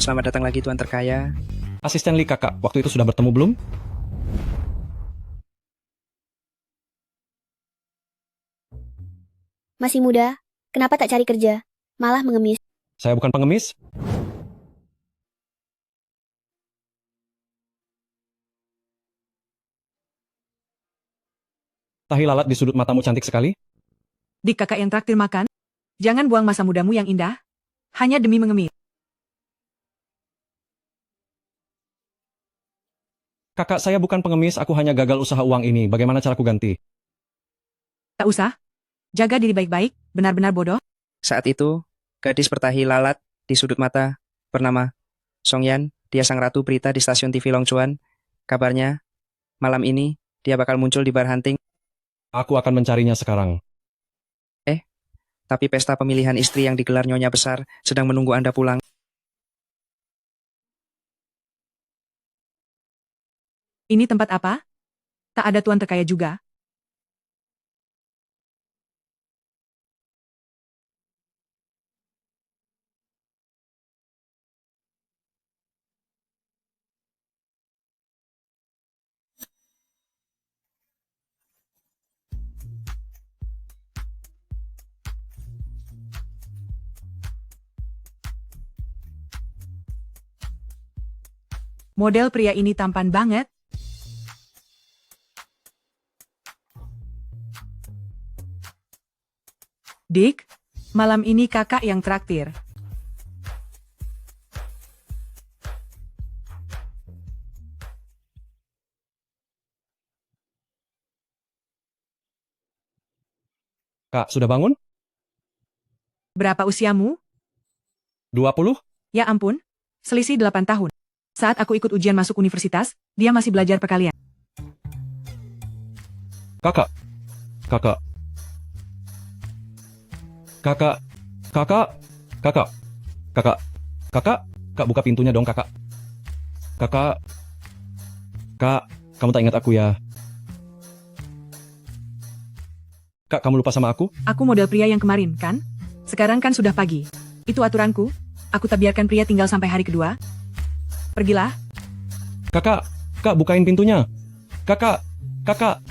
Selamat datang lagi Tuan Terkaya. Asisten Lee kakak, waktu itu sudah bertemu belum? Masih muda, kenapa tak cari kerja? Malah mengemis. Saya bukan pengemis. Tahi lalat di sudut matamu cantik sekali. Dik kakak yang traktir makan? Jangan buang masa mudamu yang indah, hanya demi mengemis. Kakak, saya bukan pengemis, aku hanya gagal usaha uang ini. Bagaimana caraku ganti? Tak usah. Jaga diri baik-baik, benar-benar bodoh. Saat itu, gadis bertahi lalat di sudut mata bernama Song Yan. Dia sang ratu berita di stasiun TV Long Chuan. Kabarnya, malam ini dia bakal muncul di bar hunting. Aku akan mencarinya sekarang. Tapi pesta pemilihan istri yang digelar Nyonya Besar sedang menunggu Anda pulang. Ini tempat apa? Tak ada tuan terkaya juga. Model pria ini tampan banget. Dik, malam ini kakak yang traktir. Kak, sudah bangun? Berapa usiamu? 20? Ya ampun, selisih 8 tahun. Saat aku ikut ujian masuk universitas, dia masih belajar perkalian. Kakak. Kakak. Kakak. Kakak. Kakak. Kakak. Kakak. Kak, buka pintunya dong, kakak. Kakak. Kak, kamu tak ingat aku ya? Kak, kamu lupa sama aku? Aku model pria yang kemarin, kan? Sekarang kan sudah pagi. Itu aturanku. Aku tak biarkan pria tinggal sampai hari kedua. Pergilah. Kakak. Kak, bukain pintunya. Kakak. Kakak.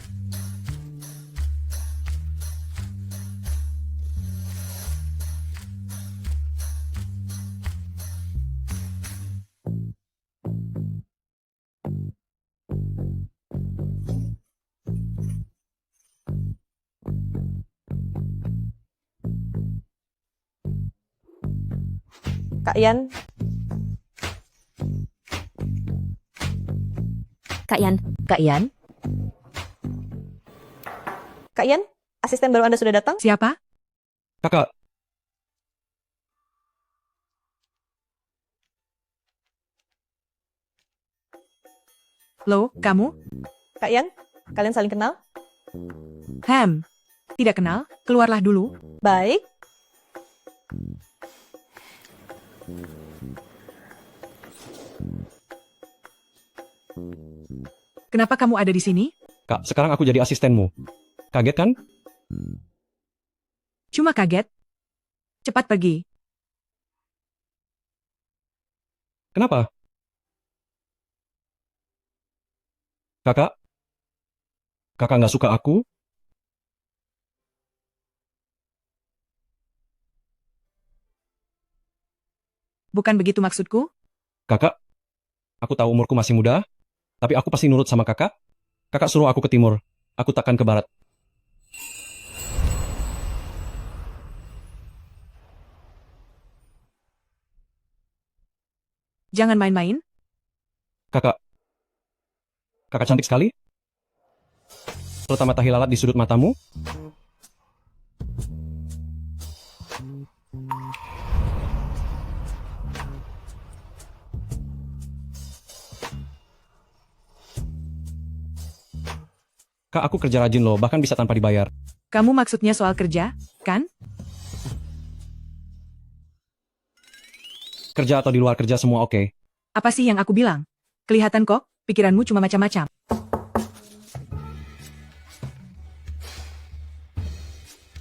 Kak Yan, Kak Yan, Kak Yan, Kak Yan, asisten baru Anda sudah datang? Siapa? Kakak. Lo, kamu? Kak Yan, kalian saling kenal? Tidak kenal, keluarlah dulu. Baik. Kenapa kamu ada di sini? Kak, sekarang aku jadi asistenmu. Kaget kan? Cuma kaget. Cepat pergi. Kenapa? Kakak? Kakak nggak suka aku? Bukan begitu maksudku? Kakak? Aku tahu umurku masih muda, tapi aku pasti nurut sama kakak. Kakak suruh aku ke timur, aku takkan ke barat. Jangan main-main. Kakak. Kakak cantik sekali. Terutama tahi lalat di sudut matamu. Kak, aku kerja rajin loh, bahkan bisa tanpa dibayar. Kamu maksudnya soal kerja, kan? Kerja atau di luar kerja semua oke. Apa sih yang aku bilang? Kelihatan kok, pikiranmu cuma macam-macam.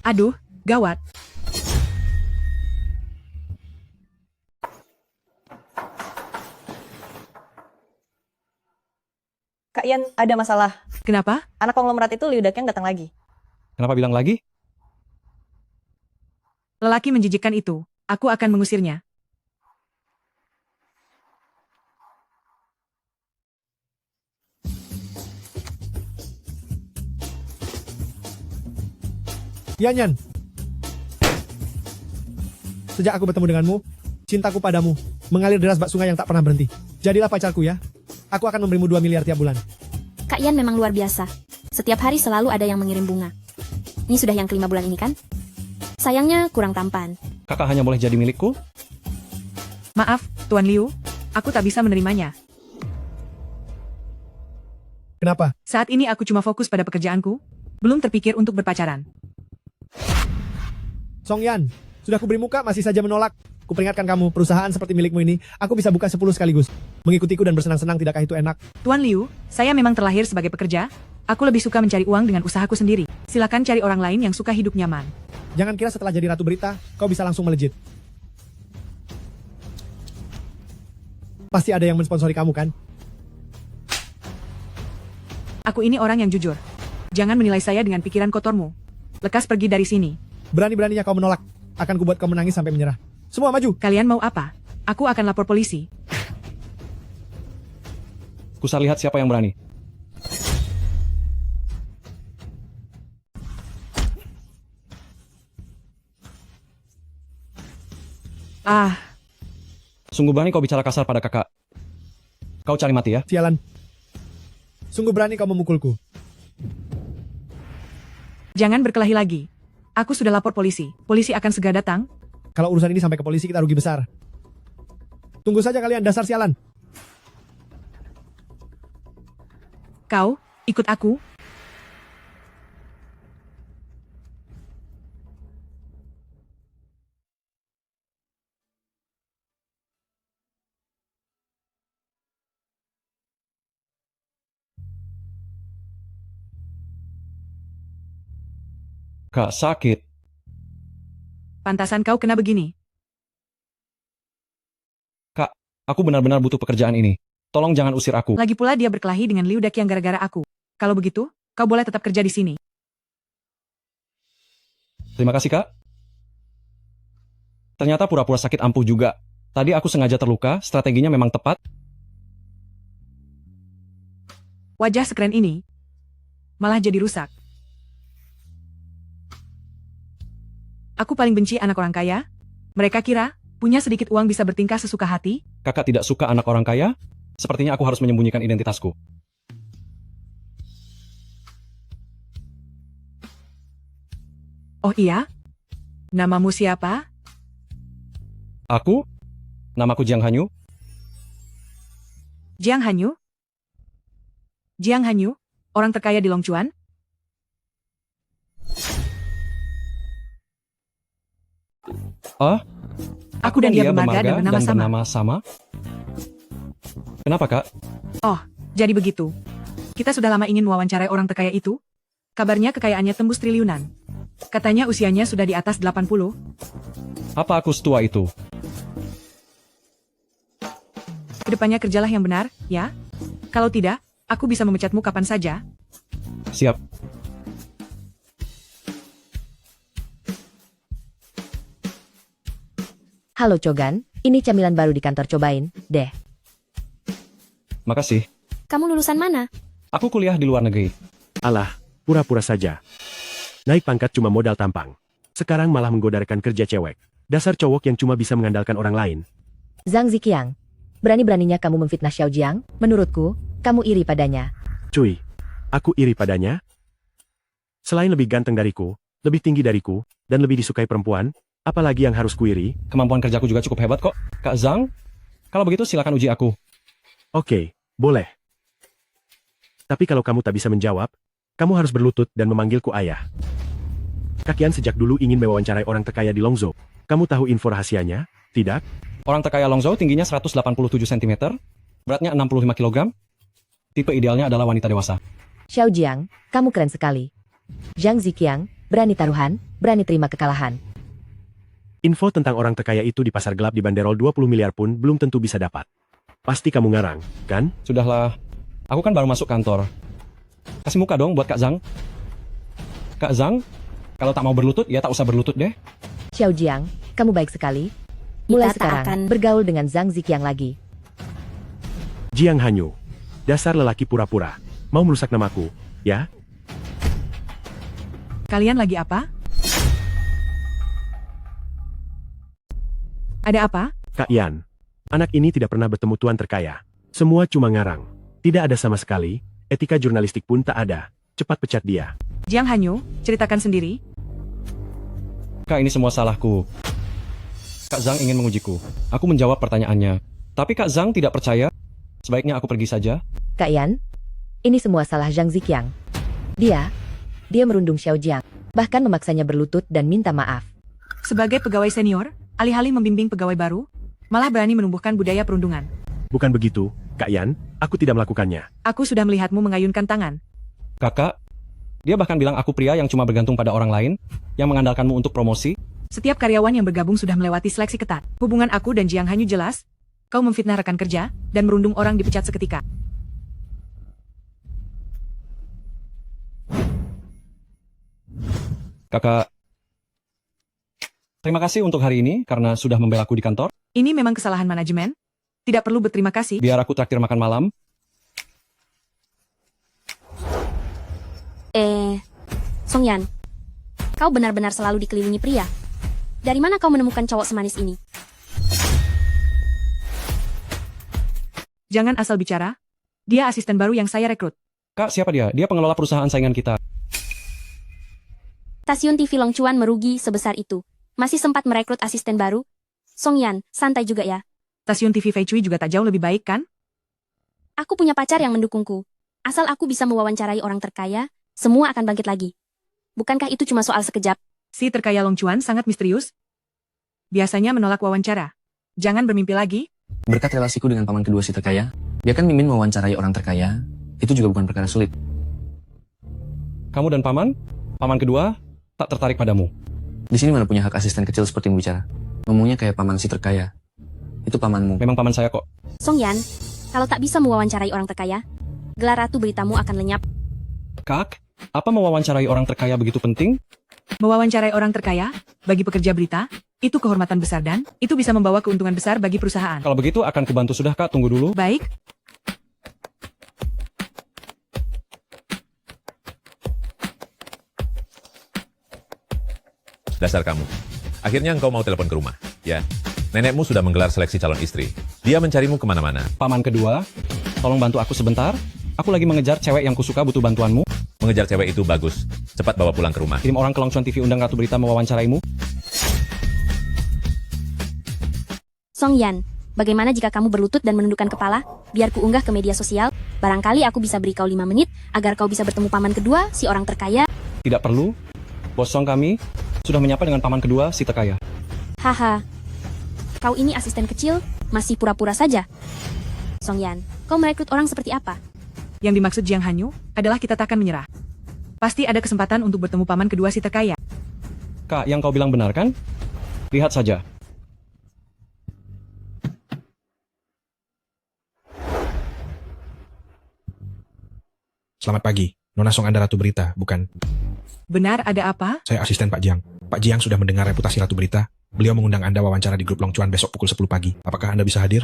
Aduh, gawat. Kak Yan, ada masalah. Kenapa? Anak konglomerat itu Liu Daqiang datang lagi. Kenapa bilang lagi? Lelaki menjijikkan itu. Aku akan mengusirnya. Yan. Sejak aku bertemu denganmu, cintaku padamu mengalir deras bak sungai yang tak pernah berhenti. Jadilah pacarku ya. Aku akan memberimu 2 miliar tiap bulan. Kak Yan memang luar biasa. Setiap hari selalu ada yang mengirim bunga. Ini sudah yang kelima bulan ini kan? Sayangnya kurang tampan. Kakak hanya boleh jadi milikku? Maaf, Tuan Liu. Aku tak bisa menerimanya. Kenapa? Saat ini aku cuma fokus pada pekerjaanku. Belum terpikir untuk berpacaran. Song Yan, sudah kuberi muka masih saja menolak. Kuperingatkan kamu, perusahaan seperti milikmu ini, aku bisa buka 10 sekaligus. Mengikutiku dan bersenang-senang, tidakkah itu enak? Tuan Liu, saya memang terlahir sebagai pekerja. Aku lebih suka mencari uang dengan usahaku sendiri. Silakan cari orang lain yang suka hidup nyaman. Jangan kira setelah jadi ratu berita, kau bisa langsung melejit. Pasti ada yang mensponsori kamu kan? Aku ini orang yang jujur. Jangan menilai saya dengan pikiran kotormu. Lekas pergi dari sini. Berani-beraninya kau menolak. Akan kubuat kau menangis sampai menyerah. Semua maju. Kalian mau apa? Aku akan lapor polisi. Kusar lihat siapa yang berani. Ah, Sungguh berani kau bicara kasar pada kakak. Kau cari mati ya? Sialan. Sungguh berani kau memukulku. jangan berkelahi lagi. Aku sudah lapor polisi. Polisi akan segera datang. Kalau urusan ini sampai ke polisi, kita rugi besar. Tunggu saja kalian, dasar sialan. Kau, ikut aku. Kak, sakit. Pantasan kau kena begini. Kak, aku benar-benar butuh pekerjaan ini. Tolong jangan usir aku. Lagi pula dia berkelahi dengan Liu Daqiang gara-gara aku. Kalau begitu, kau boleh tetap kerja di sini. Terima kasih, Kak. Ternyata pura-pura sakit ampuh juga. Tadi aku sengaja terluka, strateginya memang tepat. Wajah sekeren ini malah jadi rusak. Aku paling benci anak orang kaya. Mereka kira punya sedikit uang bisa bertingkah sesuka hati. Kakak tidak suka anak orang kaya? Sepertinya aku harus menyembunyikan identitasku. Oh iya? Namamu siapa? Aku? Namaku Jiang Hanyu. Jiang Hanyu? Jiang Hanyu? Orang terkaya di Longchuan? Aku dan dia bermarga dan bernama sama. Kenapa, Kak? Oh, jadi begitu. Kita sudah lama ingin mewawancarai orang terkaya itu. Kabarnya kekayaannya tembus triliunan. Katanya usianya sudah di atas 80. Apa aku setua itu? Kedepannya kerjalah yang benar, ya? Kalau tidak, aku bisa memecatmu kapan saja. Siap. Halo Cogan, ini camilan baru di kantor, cobain, deh. Makasih. Kamu lulusan mana? Aku kuliah di luar negeri. Alah, pura-pura saja. Naik pangkat cuma modal tampang. Sekarang malah menggodakan kerja cewek. Dasar cowok yang cuma bisa mengandalkan orang lain. Zhang Ziqiang, berani-beraninya kamu memfitnah Xiao Jiang, menurutku, kamu iri padanya. Cuy, aku iri padanya? Selain lebih ganteng dariku, lebih tinggi dariku, dan lebih disukai perempuan, apalagi yang harus kuiri? Kemampuan kerjaku juga cukup hebat kok. Kak Zhang, kalau begitu silakan uji aku. Oke, boleh. Tapi kalau kamu tak bisa menjawab, kamu harus berlutut dan memanggilku ayah. Kakian sejak dulu ingin mewawancarai orang terkaya di Longzhou. Kamu tahu info rahasianya? Tidak? Orang terkaya Longzhou tingginya 187 cm, beratnya 65 kg. Tipe idealnya adalah wanita dewasa. Xiao Jiang, kamu keren sekali. Zhang Ziqiang, berani taruhan, berani terima kekalahan. Info tentang orang terkaya itu di pasar gelap di banderol 20 miliar pun belum tentu bisa dapat. Pasti kamu ngarang, kan? Sudahlah, Aku kan baru masuk kantor. Kasih muka dong buat Kak Zhang. Kak Zhang, kalau tak mau berlutut, ya tak usah berlutut deh. Xiao Jiang, kamu baik sekali. Mulai Kita tak sekarang, akan- bergaul dengan Zhang Ziqiang lagi. Jiang Hanyu. Dasar lelaki pura-pura. Mau merusak namaku, ya? Kalian lagi apa? Ada apa? Kak Yan. Anak ini tidak pernah bertemu tuan terkaya. Semua cuma ngarang. Tidak ada sama sekali, etika jurnalistik pun tak ada. Cepat pecat dia. Jiang Hanyu, ceritakan sendiri. Kak, ini semua salahku. Kak Zhang ingin mengujiku. Aku menjawab pertanyaannya. Tapi Kak Zhang tidak percaya. Sebaiknya aku pergi saja. Kak Yan, ini semua salah Zhang Ziqiang. Dia merundung Xiao Jiang, bahkan memaksanya berlutut dan minta maaf. Sebagai pegawai senior, alih-alih membimbing pegawai baru, malah berani menumbuhkan budaya perundungan. Bukan begitu, Kak Yan, aku tidak melakukannya. Aku sudah melihatmu mengayunkan tangan. Kakak, dia bahkan bilang aku pria yang cuma bergantung pada orang lain, yang mengandalkanmu untuk promosi. Setiap karyawan yang bergabung sudah melewati seleksi ketat. Hubungan aku dan Jiang Hanyu jelas. Kau memfitnah rekan kerja, dan merundung orang dipecat seketika. Kakak, terima kasih untuk hari ini karena sudah membelaku di kantor. Ini memang kesalahan manajemen. Tidak perlu berterima kasih. Biar aku traktir makan malam. Song Yan, kau benar-benar selalu dikelilingi pria. Dari mana kau menemukan cowok semanis ini? Jangan asal bicara. Dia asisten baru yang saya rekrut. Kak, siapa dia? Dia pengelola perusahaan saingan kita. Stasiun TV Longchuan merugi sebesar itu. Masih sempat merekrut asisten baru? Song Yan, santai juga ya. Stasiun TV Fei Chui juga tak jauh lebih baik kan? Aku punya pacar yang mendukungku. Asal aku bisa mewawancarai orang terkaya, semua akan bangkit lagi. Bukankah itu cuma soal sekejap? Si terkaya Longchuan sangat misterius. Biasanya menolak wawancara. Jangan bermimpi lagi. Berkat relasiku dengan paman kedua si terkaya, dia kan mimin mewawancarai orang terkaya, itu juga bukan perkara sulit. Kamu dan paman kedua, tak tertarik padamu. Di sini mana punya hak asisten kecil seperti bicara. Ngomongnya kayak paman si terkaya. Itu pamanmu. Memang paman saya kok. Song Yan, kalau tak bisa mewawancarai orang terkaya, gelar ratu beritamu akan lenyap. Kak, apa mewawancarai orang terkaya begitu penting? Mewawancarai orang terkaya, bagi pekerja berita, itu kehormatan besar dan itu bisa membawa keuntungan besar bagi perusahaan. Kalau begitu akan kubantu. Sudah Kak, tunggu dulu. Baik, Dasar kamu. Akhirnya engkau mau telepon ke rumah. Ya, nenekmu sudah menggelar seleksi calon istri. Dia mencarimu kemana-mana. Paman kedua, tolong bantu aku sebentar. Aku lagi mengejar cewek yang kusuka, butuh bantuanmu. Mengejar cewek itu bagus. Cepat bawa pulang ke rumah. Kirim orang ke Longchuan TV, undang Ratu Berita mewawancaraimu. Song Yan, bagaimana jika kamu berlutut dan menundukkan kepala? Biar ku unggah ke media sosial. Barangkali aku bisa beri kau 5 menit, agar kau bisa bertemu paman kedua, si orang terkaya. Tidak perlu. Bos Song kami sudah menyapa dengan paman kedua si terkaya. Haha. Kau ini asisten kecil, masih pura-pura saja. Song Yan, kau merekrut orang seperti apa? yang dimaksud Jiang Hanyu adalah kita takkan menyerah. Pasti ada kesempatan untuk bertemu paman kedua si terkaya. Kak, yang kau bilang benar kan? Lihat saja. Selamat pagi. Nona Song Anda Ratu Berita, bukan? Benar, ada apa? Saya asisten Pak Jiang. Pak Jiang sudah mendengar reputasi Ratu Berita. Beliau mengundang Anda wawancara di grup Longchuan besok pukul 10 pagi. Apakah Anda bisa hadir?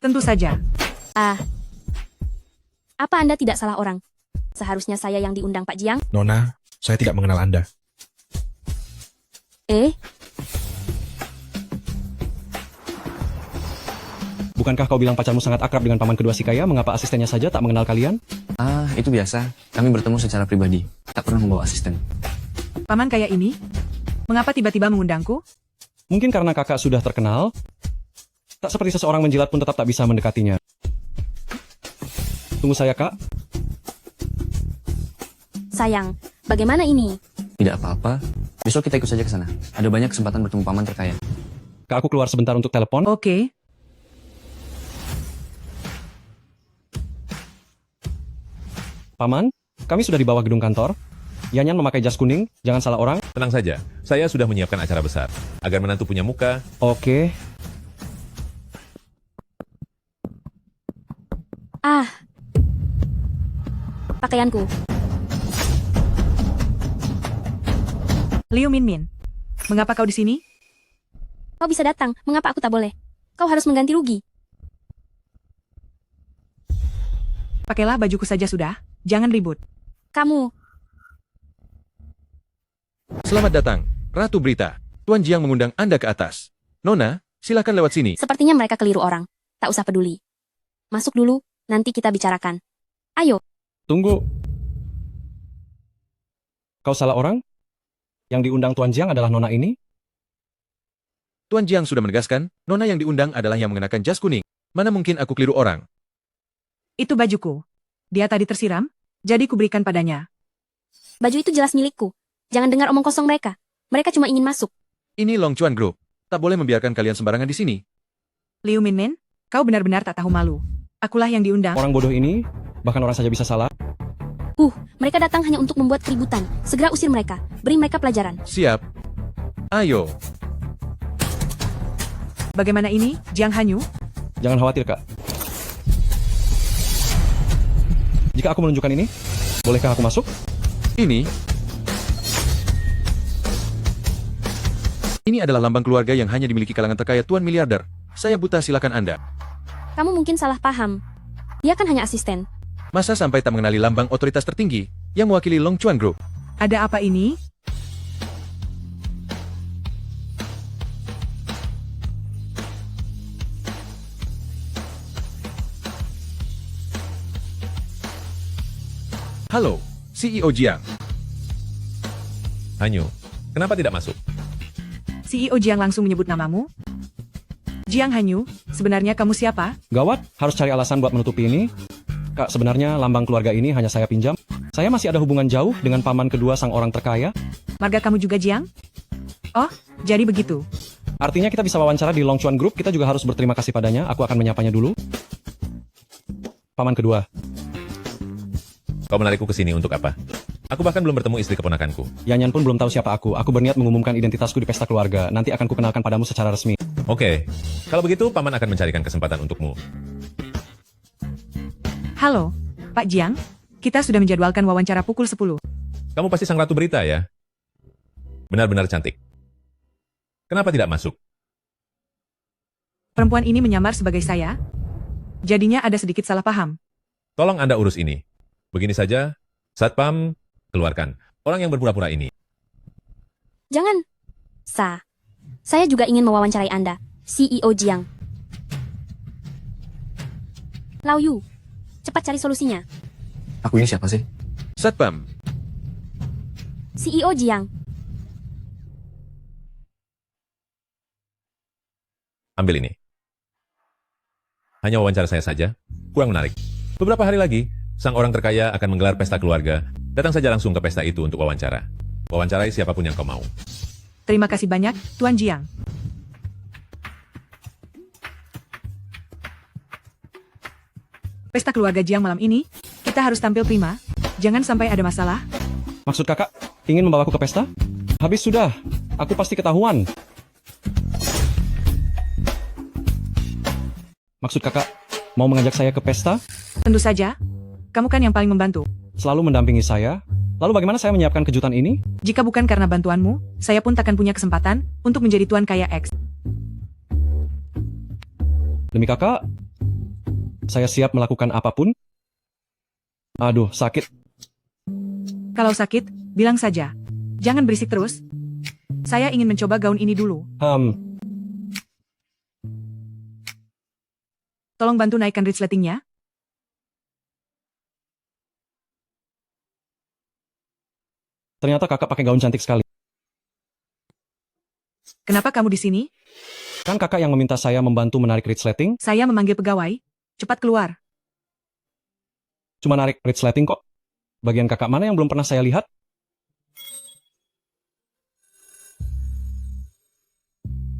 Tentu saja. Apa Anda tidak salah orang? Seharusnya saya yang diundang Pak Jiang. Nona, saya tidak mengenal Anda. Bukankah kau bilang pacarmu sangat akrab dengan paman kedua si kaya? Mengapa asistennya saja tak mengenal kalian? Itu biasa. Kami bertemu secara pribadi. Tak pernah membawa asisten. Paman kaya ini? Mengapa tiba-tiba mengundangku? Mungkin karena kakak sudah terkenal. Tak seperti seseorang menjilat pun tetap tak bisa mendekatinya. Tunggu saya, Kak. Sayang, bagaimana ini? Tidak apa-apa. Besok kita ikut saja ke sana. Ada banyak kesempatan bertemu paman terkaya. Kak, aku keluar sebentar untuk telepon. Oke. Paman, kami sudah di bawah gedung kantor. Yanyan memakai jas kuning, jangan salah orang. Tenang saja, saya sudah menyiapkan acara besar. Agar menantu punya muka. Oke. Pakaianku. Liu Minmin. Mengapa kau di sini? Kau bisa datang, mengapa aku tak boleh? Kau harus mengganti rugi. Pakailah bajuku saja sudah, jangan ribut. Kamu, Selamat datang, Ratu Brita. Tuan Jiang mengundang Anda ke atas. Nona, silakan lewat sini. sepertinya mereka keliru orang. Tak usah peduli. Masuk dulu, nanti kita bicarakan. Ayo, Tunggu. Kau salah orang? Yang diundang Tuan Jiang adalah Nona ini? Tuan Jiang sudah menegaskan, Nona yang diundang adalah yang mengenakan jas kuning. Mana mungkin aku keliru orang? Itu bajuku. Dia tadi tersiram, jadi kuberikan padanya. baju itu jelas milikku. Jangan dengar omong kosong mereka. Mereka cuma ingin masuk. Ini Long Chuan Group. Tak boleh membiarkan kalian sembarangan di sini. Liu Minmin, kau benar-benar tak tahu malu. Akulah yang diundang. Orang bodoh ini, bahkan orang saja bisa salah. Mereka datang hanya untuk membuat keributan. Segera usir mereka. Beri mereka pelajaran. Siap. Ayo. Bagaimana ini, Jiang Hanyu? Jangan khawatir, Kak. Jika aku menunjukkan ini, bolehkah aku masuk? Ini adalah lambang keluarga yang hanya dimiliki kalangan terkaya Tuan Miliarder. Saya buta, silakan Anda. Kamu mungkin salah paham. Dia kan hanya asisten. Masa sampai tak mengenali lambang otoritas tertinggi yang mewakili Long Chuan Group? Ada apa ini? Halo, CEO Jiang. Hanyu, kenapa tidak masuk? CEO Jiang langsung menyebut namamu? Jiang Hanyu, sebenarnya kamu siapa? Gawat, harus cari alasan buat menutupi ini. Kak, sebenarnya lambang keluarga ini hanya saya pinjam. Saya masih ada hubungan jauh dengan paman kedua sang orang terkaya. Marga kamu juga Jiang? Oh, jadi begitu. Artinya kita bisa wawancara di Long Chuan Group, kita juga harus berterima kasih padanya. Aku akan menyapanya dulu. Paman kedua. Kau menarikku ke sini untuk apa? Aku bahkan belum bertemu istri keponakanku. Yanyan pun belum tahu siapa aku. Aku berniat mengumumkan identitasku di pesta keluarga. Nanti akan kukenalkan padamu secara resmi. Oke, kalau begitu Paman akan mencarikan kesempatan untukmu. Halo, Pak Jiang. Kita sudah menjadwalkan wawancara pukul 10. Kamu pasti sang Ratu Berita ya? Benar-benar cantik. Kenapa tidak masuk? Perempuan ini menyamar sebagai saya. Jadinya ada sedikit salah paham. Tolong Anda urus ini. Begini saja, Satpam, keluarkan orang yang berpura-pura ini. Jangan. Saya juga ingin mewawancarai Anda, CEO Jiang. Lau Yu, cepat cari solusinya. Aku ini siapa sih? Satpam, CEO Jiang. ambil ini. Hanya wawancara saya saja, kurang menarik. Beberapa hari lagi, sang orang terkaya akan menggelar pesta keluarga. Datang saja langsung ke pesta itu untuk wawancara. Wawancarai siapapun yang kau mau. Terima kasih banyak, Tuan Jiang. Pesta keluarga Jiang malam ini, kita harus tampil prima. Jangan sampai ada masalah. Maksud kakak, ingin membawaku ke pesta? Habis sudah, aku pasti ketahuan. Maksud kakak, mau mengajak saya ke pesta? Tentu saja. Kamu kan yang paling membantu. Selalu mendampingi saya? Lalu bagaimana saya menyiapkan kejutan ini? Jika bukan karena bantuanmu, saya pun takkan punya kesempatan untuk menjadi tuan kaya X. Demi kakak, saya siap melakukan apapun. Aduh, sakit. Kalau sakit, bilang saja. Jangan berisik terus. Saya ingin mencoba gaun ini dulu. Tolong bantu naikkan resletingnya. Ternyata kakak pakai gaun cantik sekali. Kenapa kamu di sini? Kan kakak yang meminta saya membantu menarik resleting? Saya memanggil pegawai. Cepat keluar. Cuma narik resleting kok. Bagian kakak mana yang belum pernah saya lihat?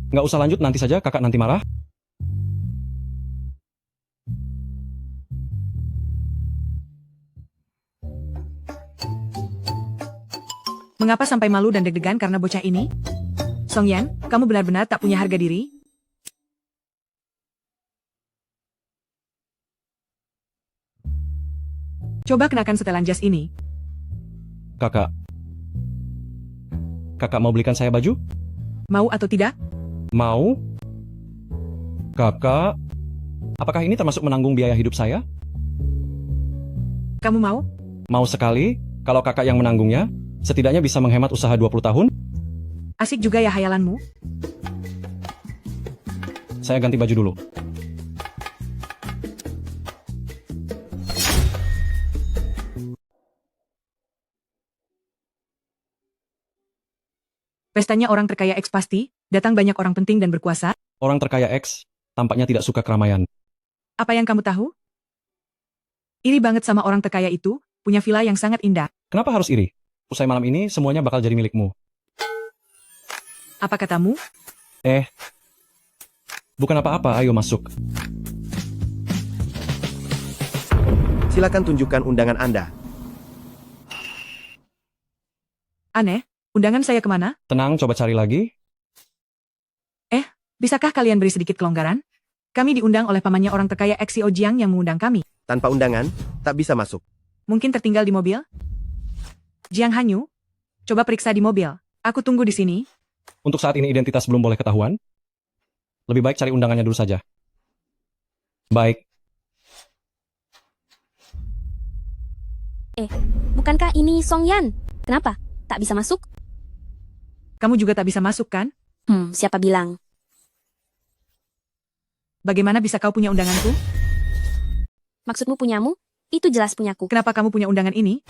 Nggak usah lanjut, nanti saja kakak nanti marah. Mengapa sampai malu dan deg-degan karena bocah ini? Song Yan, kamu benar-benar tak punya harga diri? Coba kenakan setelan jas ini. Kakak. Kakak mau belikan saya baju? Mau atau tidak? Mau? Kakak, apakah ini termasuk menanggung biaya hidup saya? Kamu mau? Mau sekali, kalau kakak yang menanggungnya, setidaknya bisa menghemat usaha 20 tahun. Asik juga ya hayalanmu. Saya ganti baju dulu. Pestanya orang terkaya X pasti, datang banyak orang penting dan berkuasa. Orang terkaya X tampaknya tidak suka keramaian. Apa yang kamu tahu? Iri banget sama orang terkaya itu, punya villa yang sangat indah. Kenapa harus iri? Usai malam ini, semuanya bakal jadi milikmu. Apa katamu? Bukan apa-apa, ayo masuk. Silakan tunjukkan undangan Anda. Aneh, undangan saya kemana? Tenang, coba cari lagi. Bisakah kalian beri sedikit kelonggaran? Kami diundang oleh pamannya orang terkaya Xio Jiang yang mengundang kami. Tanpa undangan, tak bisa masuk. Mungkin tertinggal di mobil? Jiang Hanyu, coba periksa di mobil. Aku tunggu di sini. Untuk saat ini identitas belum boleh ketahuan. Lebih baik cari undangannya dulu saja. Baik. Bukankah ini Song Yan? Kenapa? Tak bisa masuk? Kamu juga tak bisa masuk kan? Siapa bilang? Bagaimana bisa kau punya undanganku? Maksudmu punyamu? Itu jelas punyaku. Kenapa kamu punya undangan ini?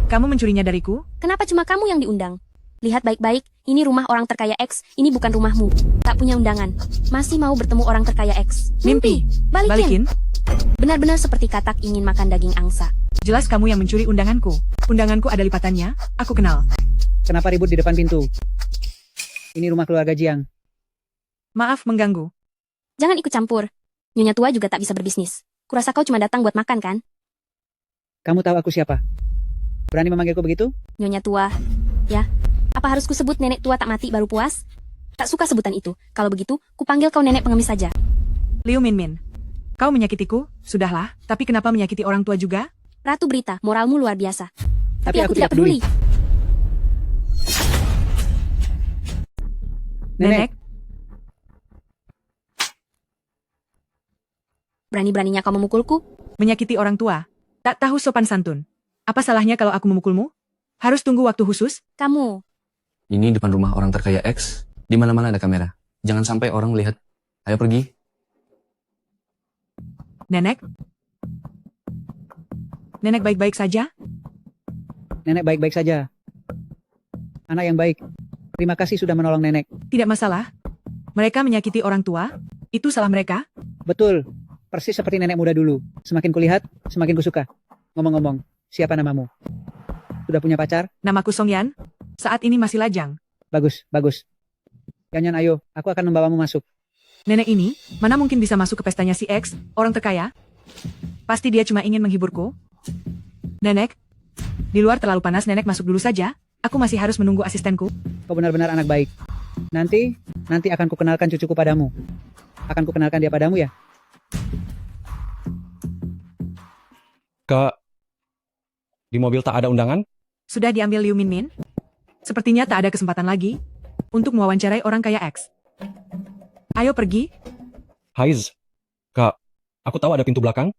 Kamu mencurinya dariku? Kenapa cuma kamu yang diundang? Lihat baik-baik, ini rumah orang terkaya X, ini bukan rumahmu. Tak punya undangan. Masih mau bertemu orang terkaya X. Mimpi. Balikin. Benar-benar seperti katak ingin makan daging angsa. Jelas kamu yang mencuri undanganku. Undanganku ada lipatannya, aku kenal. Kenapa ribut di depan pintu? Ini rumah keluarga Jiang. Maaf mengganggu. Jangan ikut campur. Nyonya tua juga tak bisa berbisnis. Kurasa kau cuma datang buat makan kan? Kamu tahu aku siapa? Berani memanggilku begitu? Nyonya tua. Ya, apa harus kusebut nenek tua tak mati baru puas? Tak suka sebutan itu. Kalau begitu, kupanggil kau nenek pengemis saja. Liu Minmin. Kau menyakitiku, sudahlah, tapi kenapa menyakiti orang tua juga? Ratu Berita, moralmu luar biasa. Tapi aku tidak peduli. Nenek, berani-beraninya kau memukulku? menyakiti orang tua. Tak tahu sopan santun. Apa salahnya kalau aku memukulmu? Harus tunggu waktu khusus? Kamu. Ini depan rumah orang terkaya X. Di mana-mana ada kamera. Jangan sampai orang lihat. Ayo pergi. Nenek? Nenek baik-baik saja? Nenek baik-baik saja. Anak yang baik. Terima kasih sudah menolong nenek. Tidak masalah. Mereka menyakiti orang tua? Itu salah mereka? Betul. Persis seperti nenek muda dulu. Semakin kulihat, semakin kusuka. Ngomong-ngomong, siapa namamu? Sudah punya pacar? Namaku Song Yan. Saat ini masih lajang. Bagus, bagus. Yanyan, ayo, aku akan membawamu masuk. Nenek ini, mana mungkin bisa masuk ke pestanya si X, orang terkaya? Pasti dia cuma ingin menghiburku. Nenek, di luar terlalu panas, nenek masuk dulu saja. Aku masih harus menunggu asistenku. Kau benar-benar anak baik. Nanti akan kukenalkan cucuku padamu. Akan kukenalkan dia padamu ya? Kak, di mobil tak ada undangan? Sudah diambil Liu Minmin? Sepertinya tak ada kesempatan lagi untuk mewawancarai orang kaya X. Ayo pergi. Haiz. Kak, aku tahu ada pintu belakang.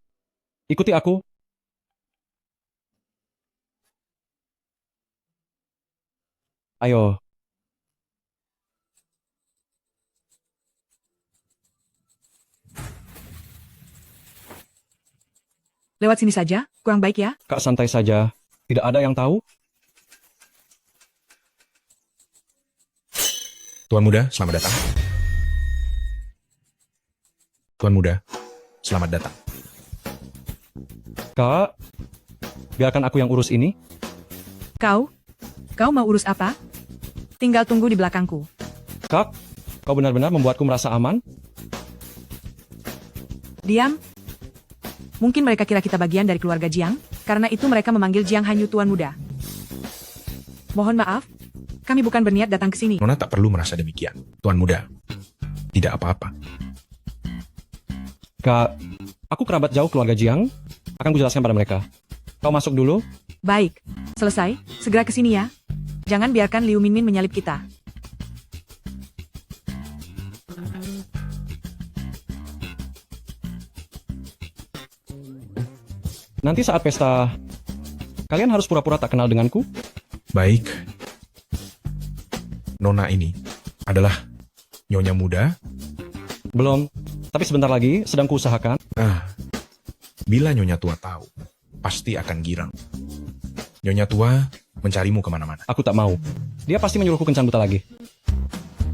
Ikuti aku. Ayo. Lewat sini saja, kurang baik ya. Kak, santai saja. Tidak ada yang tahu. Tuan muda, selamat datang. Tuan muda, selamat datang. Kak, biarkan aku yang urus ini. Kau mau urus apa? Tinggal tunggu di belakangku. Kak, kau benar-benar membuatku merasa aman. Diam. Mungkin mereka kira kita bagian dari keluarga Jiang, karena itu mereka memanggil Jiang Hanyu Tuan Muda. Mohon maaf, kami bukan berniat datang ke sini. Nona tak perlu merasa demikian. Tuan muda, tidak apa-apa. Kak, aku kerabat jauh keluarga Jiang. Akan kujelaskan pada mereka. kau masuk dulu. Baik, selesai. Segera ke sini ya. Jangan biarkan Liu Minmin menyalip kita. Nanti saat pesta, kalian harus pura-pura tak kenal denganku. Baik. Nona ini adalah nyonya muda. Belum, tapi sebentar lagi sedang kuusahakan. Bila nyonya tua tahu, pasti akan girang. Nyonya tua mencarimu kemana-mana. Aku tak mau. Dia pasti menyuruhku kencan buta lagi.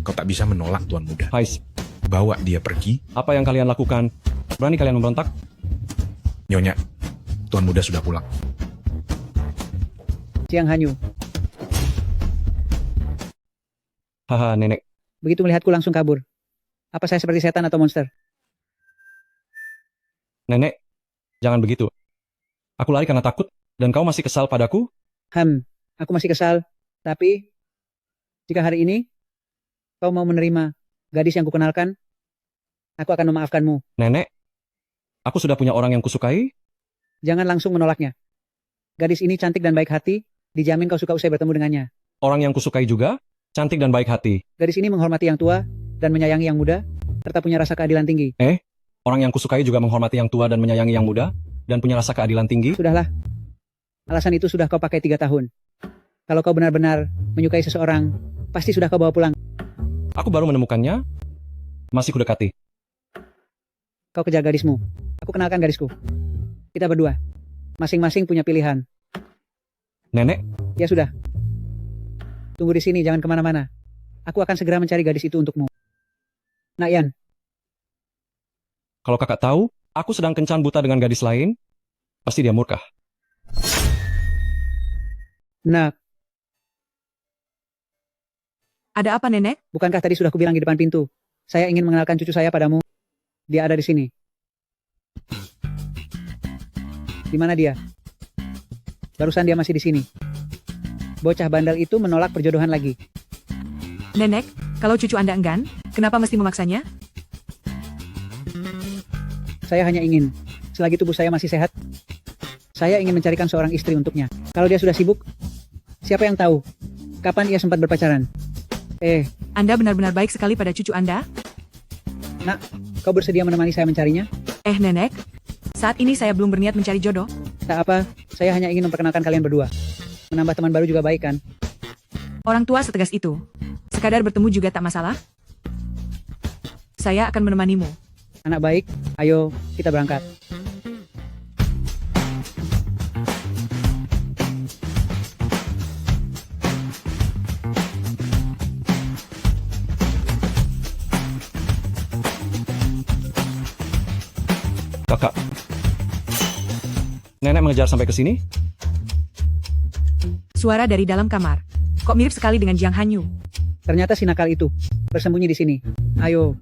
Kau tak bisa menolak Tuan Muda. Hais, Bawa dia pergi. apa yang kalian lakukan? Berani kalian memberontak? Nyonya, Tuan Muda sudah pulang. Jiang Hanyu, Haha, nenek. begitu melihatku langsung kabur. Apa saya seperti setan atau monster? Nenek, jangan begitu. Aku lari karena takut, dan kau masih kesal padaku? Aku masih kesal. Tapi, jika hari ini kau mau menerima gadis yang kukenalkan, aku akan memaafkanmu. Nenek, aku sudah punya orang yang kusukai. Jangan langsung menolaknya. Gadis ini cantik dan baik hati, dijamin kau suka usai bertemu dengannya. Orang yang kusukai juga, cantik dan baik hati. Gadis ini menghormati yang tua dan menyayangi yang muda, serta punya rasa keadilan tinggi. Orang yang kusukai juga menghormati yang tua dan menyayangi yang muda, dan punya rasa keadilan tinggi. Sudahlah. Alasan itu sudah kau pakai 3 tahun. Kalau kau benar-benar menyukai seseorang, pasti sudah kau bawa pulang. Aku baru menemukannya, masih kudekati. Kau kejar gadismu. Aku kenalkan gadisku. Kita berdua. Masing-masing punya pilihan. Nenek, Ya sudah. Tunggu di sini, jangan kemana-mana. Aku akan segera mencari gadis itu untukmu. Nak Yan, kalau kakak tahu, aku sedang kencan buta dengan gadis lain, pasti dia murka. nak, Ada apa, Nenek? bukankah tadi sudah kubilang di depan pintu? Saya ingin mengenalkan cucu saya padamu. Dia ada di sini. Di mana dia? Barusan dia masih di sini. Bocah bandel itu menolak perjodohan lagi. Nenek, kalau cucu Anda enggan, kenapa mesti memaksanya? Saya hanya ingin, selagi tubuh saya masih sehat, saya ingin mencarikan seorang istri untuknya. Kalau dia sudah sibuk, siapa yang tahu kapan ia sempat berpacaran? Anda benar-benar baik sekali pada cucu Anda. Nak, kau bersedia menemani saya mencarinya? Nenek, saat ini saya belum berniat mencari jodoh. Tak apa, saya hanya ingin memperkenalkan kalian berdua. Menambah teman baru juga baik kan? Orang tua setegas itu. Sekadar bertemu juga tak masalah. Saya akan menemanimu. Anak baik, ayo kita berangkat. Kakak, nenek mengejar sampai ke sini? Suara dari dalam kamar. Kok mirip sekali dengan Jiang Hanyu? Ternyata si nakal itu bersembunyi di sini. Ayo.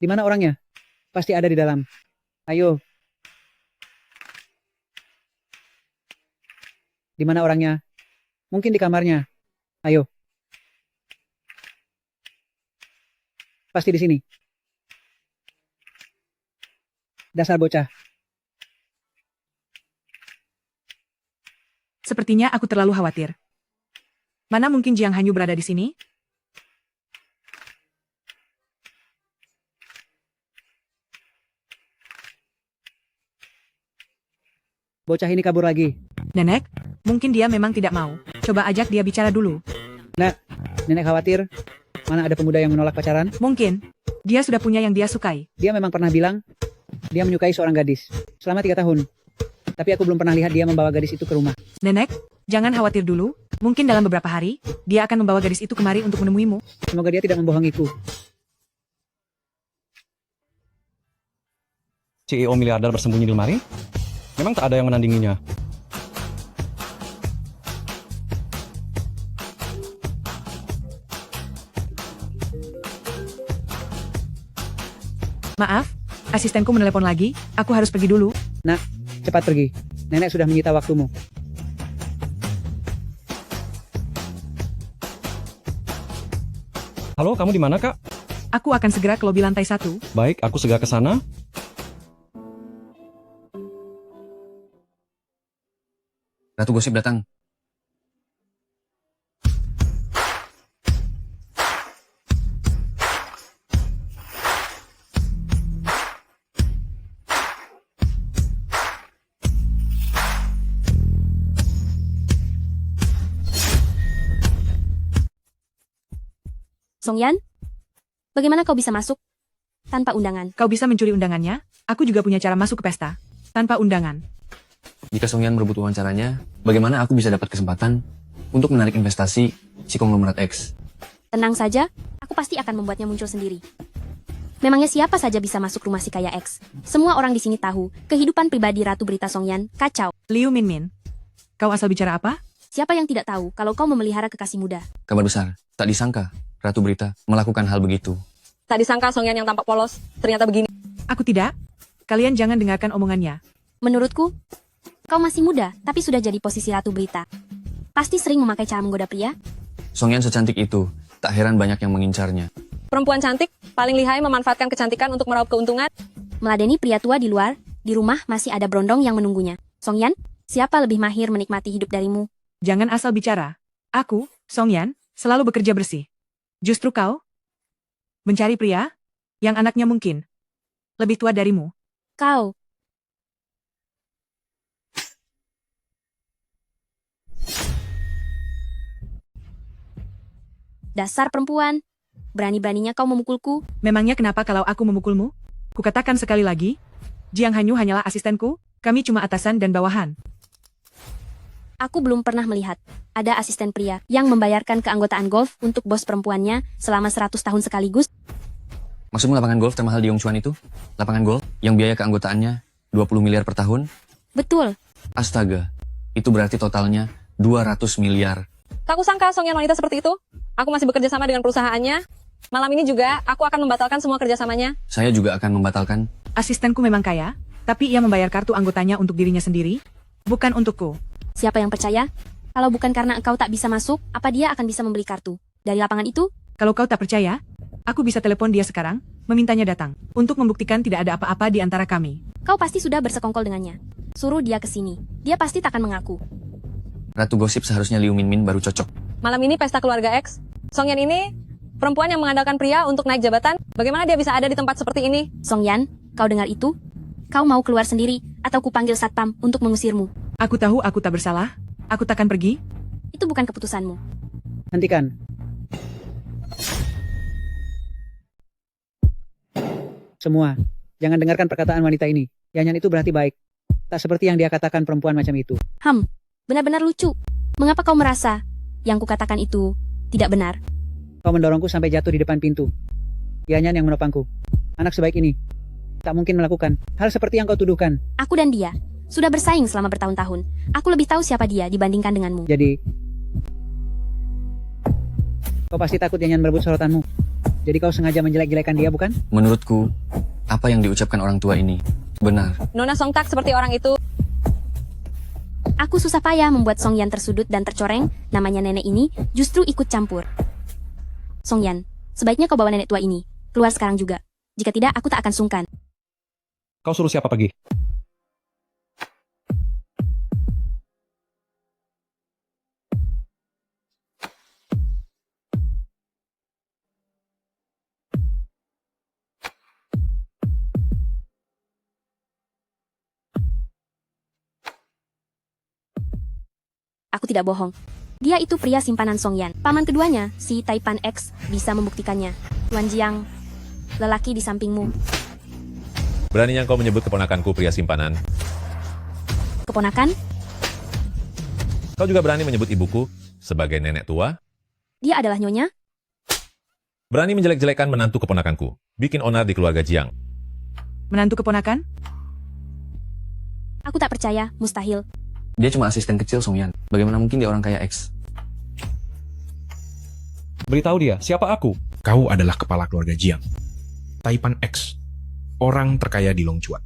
Di mana orangnya? Pasti ada di dalam. Ayo. Di mana orangnya? Mungkin di kamarnya. Ayo. Pasti di sini. Dasar bocah. Sepertinya aku terlalu khawatir. Mana mungkin Jiang Hanyu berada di sini? Bocah ini kabur lagi. Nenek, mungkin dia memang tidak mau. Coba ajak dia bicara dulu. Nak, nenek khawatir. Mana ada pemuda yang menolak pacaran? Mungkin. Dia sudah punya yang dia sukai. Dia memang pernah bilang, dia menyukai seorang gadis. Selama 3 tahun. Tapi aku belum pernah lihat dia membawa gadis itu ke rumah. Nenek, jangan khawatir dulu. Mungkin dalam beberapa hari, dia akan membawa gadis itu kemari untuk menemuimu. Semoga dia tidak membohongiku. CEO miliarder bersembunyi di lemari? Memang tak ada yang menandinginya. Maaf, asistenku menelepon lagi. Aku harus pergi dulu. Nak, cepat pergi. Nenek sudah menyita waktumu. Halo, kamu di mana, Kak? Aku akan segera ke lobi lantai 1. Baik, aku segera ke sana. Ratu Gosip datang. Songyan, bagaimana kau bisa masuk tanpa undangan? Kau bisa mencuri undangannya, aku juga punya cara masuk ke pesta. Tanpa undangan. Jika Songyan merebut wawancaranya, bagaimana aku bisa dapat kesempatan untuk menarik investasi si konglomerat X? Tenang saja, aku pasti akan membuatnya muncul sendiri. Memangnya siapa saja bisa masuk rumah si kaya X? Semua orang di sini tahu, kehidupan pribadi Ratu Berita Songyan kacau. Liu Minmin, kau asal bicara apa? Siapa yang tidak tahu kalau kau memelihara kekasih muda? Kabar besar, tak disangka Ratu Berita melakukan hal begitu. Tak disangka Songyan yang tampak polos, ternyata begini. Aku tidak. Kalian jangan dengarkan omongannya. Menurutku, kau masih muda, tapi sudah jadi posisi Ratu Berita. Pasti sering memakai cara menggoda pria. Songyan secantik itu, tak heran banyak yang mengincarnya. Perempuan cantik paling lihai memanfaatkan kecantikan untuk meraup keuntungan. Meladeni pria tua di luar, di rumah masih ada berondong yang menunggunya. Songyan, siapa lebih mahir menikmati hidup darimu? Jangan asal bicara. Aku, Songyan, selalu bekerja bersih. Justru kau mencari pria yang anaknya mungkin lebih tua darimu. Kau. Dasar perempuan. Berani-beraninya kau memukulku. Memangnya kenapa kalau aku memukulmu? Kukatakan sekali lagi, Jiang Hanyu hanyalah asistenku, kami cuma atasan dan bawahan. Aku belum pernah melihat ada asisten pria yang membayarkan keanggotaan golf untuk bos perempuannya selama 100 tahun sekaligus. Maksudmu lapangan golf termahal di Yongchuan itu? Lapangan golf yang biaya keanggotaannya 20 miliar per tahun? Betul. Astaga, itu berarti totalnya 200 miliar. Tak kusangka Songyan wanita seperti itu. Aku masih bekerja sama dengan perusahaannya. Malam ini juga aku akan membatalkan semua kerjasamanya. Saya juga akan membatalkan. Asistenku memang kaya, tapi ia membayar kartu anggotanya untuk dirinya sendiri, bukan untukku. Siapa yang percaya? Kalau bukan karena engkau tak bisa masuk, apa dia akan bisa membeli kartu? Dari lapangan itu? Kalau kau tak percaya, aku bisa telepon dia sekarang, memintanya datang, untuk membuktikan tidak ada apa-apa di antara kami. Kau pasti sudah bersekongkol dengannya. Suruh dia ke sini. Dia pasti takkan mengaku. Ratu Gosip seharusnya Liu Minmin baru cocok. Malam ini pesta keluarga X. Songyan ini perempuan yang mengandalkan pria untuk naik jabatan. Bagaimana dia bisa ada di tempat seperti ini? Songyan, kau dengar itu? Kau mau keluar sendiri, atau kupanggil satpam untuk mengusirmu? Aku tahu aku tak bersalah. Aku takkan pergi. Itu bukan keputusanmu. Hentikan. Semua, jangan dengarkan perkataan wanita ini. Yanyan itu berarti baik. Tak seperti yang dia katakan perempuan macam itu. Benar-benar lucu. Mengapa kau merasa yang kukatakan itu tidak benar? Kau mendorongku sampai jatuh di depan pintu. Yanyan yang menopangku. Anak sebaik ini tak mungkin melakukan hal seperti yang kau tuduhkan. Aku dan dia sudah bersaing selama bertahun-tahun. Aku lebih tahu siapa dia dibandingkan denganmu. Jadi, kau pasti takut Yanyan merebut sorotanmu. Jadi kau sengaja menjelek-jelekan dia, bukan? Menurutku, apa yang diucapkan orang tua ini benar. Nona Songtak seperti orang itu. Aku susah payah membuat Songyan tersudut dan tercoreng. Namanya nenek ini justru ikut campur. Songyan, sebaiknya kau bawa nenek tua ini keluar sekarang juga. Jika tidak, aku tak akan sungkan. Kau suruh siapa pergi? Aku tidak bohong. Dia itu pria simpanan Songyan. Paman keduanya, si Taipan X, bisa membuktikannya. Tuan Jiang, lelaki di sampingmu. Beraninya kau menyebut keponakanku pria simpanan. Keponakan? Kau juga berani menyebut ibuku sebagai nenek tua? Dia adalah nyonya? Berani menjelek-jelekan menantu keponakanku. Bikin onar di keluarga Jiang. Menantu keponakan? Aku tak percaya, mustahil. Dia cuma asisten kecil Songyan. Bagaimana mungkin dia orang kaya X? Beritahu dia, siapa aku? Kau adalah kepala keluarga Jiang. Taipan X, orang terkaya di Longchuan.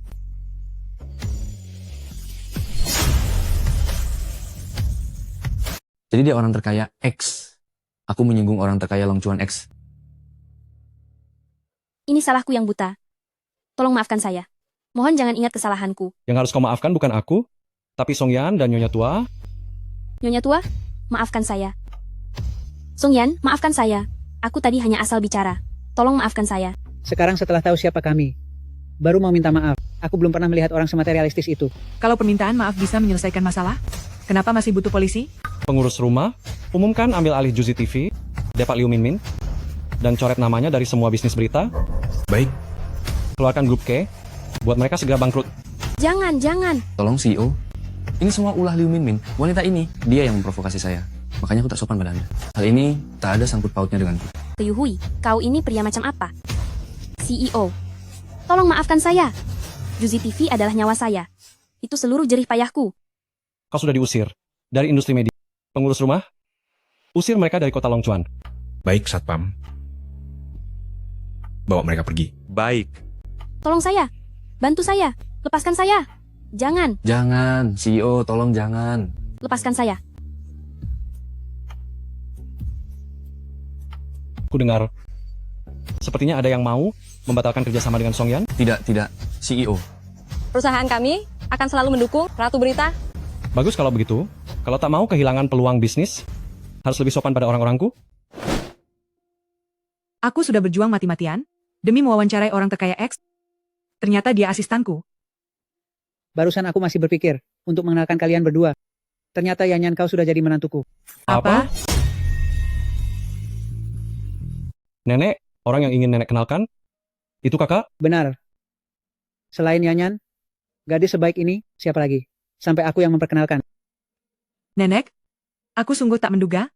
Jadi dia orang terkaya X. Aku menyinggung orang terkaya Longchuan X. Ini salahku yang buta. Tolong maafkan saya. Mohon jangan ingat kesalahanku. Yang harus kau maafkan bukan aku, tapi Songyan dan Nyonya Tua. Nyonya tua, maafkan saya. Songyan, maafkan saya. Aku tadi hanya asal bicara. Tolong maafkan saya. Sekarang setelah tahu siapa kami, baru mau minta maaf. Aku belum pernah melihat orang sematerialistis itu. Kalau permintaan maaf bisa menyelesaikan masalah, kenapa masih butuh polisi? Pengurus rumah, umumkan ambil alih Juzi TV, Depak Liu Min Min, dan coret namanya dari semua bisnis berita. Baik. Keluarkan grup K, buat mereka segera bangkrut. Jangan, jangan. Tolong CEO. Ini semua ulah Liu Min Min. Wanita ini, dia yang memprovokasi saya. Makanya aku tak sopan pada Anda. Hal ini tak ada sangkut pautnya denganku. Keyuhui, kau ini pria macam apa? CEO. Tolong maafkan saya. Juzi TV adalah nyawa saya. Itu seluruh jerih payahku. Kau sudah diusir dari industri media. Pengurus rumah, usir mereka dari kota Longchuan. Baik, Satpam. Bawa mereka pergi. Baik. Tolong saya. Bantu saya. Lepaskan saya. Jangan. Jangan, CEO, tolong jangan. Lepaskan saya. Aku dengar, sepertinya ada yang mau membatalkan kerjasama dengan Songyan. Tidak, CEO. Perusahaan kami akan selalu mendukung Ratu Berita. Bagus kalau begitu. Kalau tak mau kehilangan peluang bisnis, harus lebih sopan pada orang-orangku. Aku sudah berjuang mati-matian demi mewawancarai orang terkaya X. Ternyata dia asistanku. Barusan aku masih berpikir untuk mengenalkan kalian berdua. Ternyata Yanyan kau sudah jadi menantuku. Apa? Nenek, orang yang ingin nenek kenalkan, itu kakak? Benar. Selain Yanyan, gadis sebaik ini, siapa lagi? Sampai aku yang memperkenalkan. Nenek, aku sungguh tak menduga.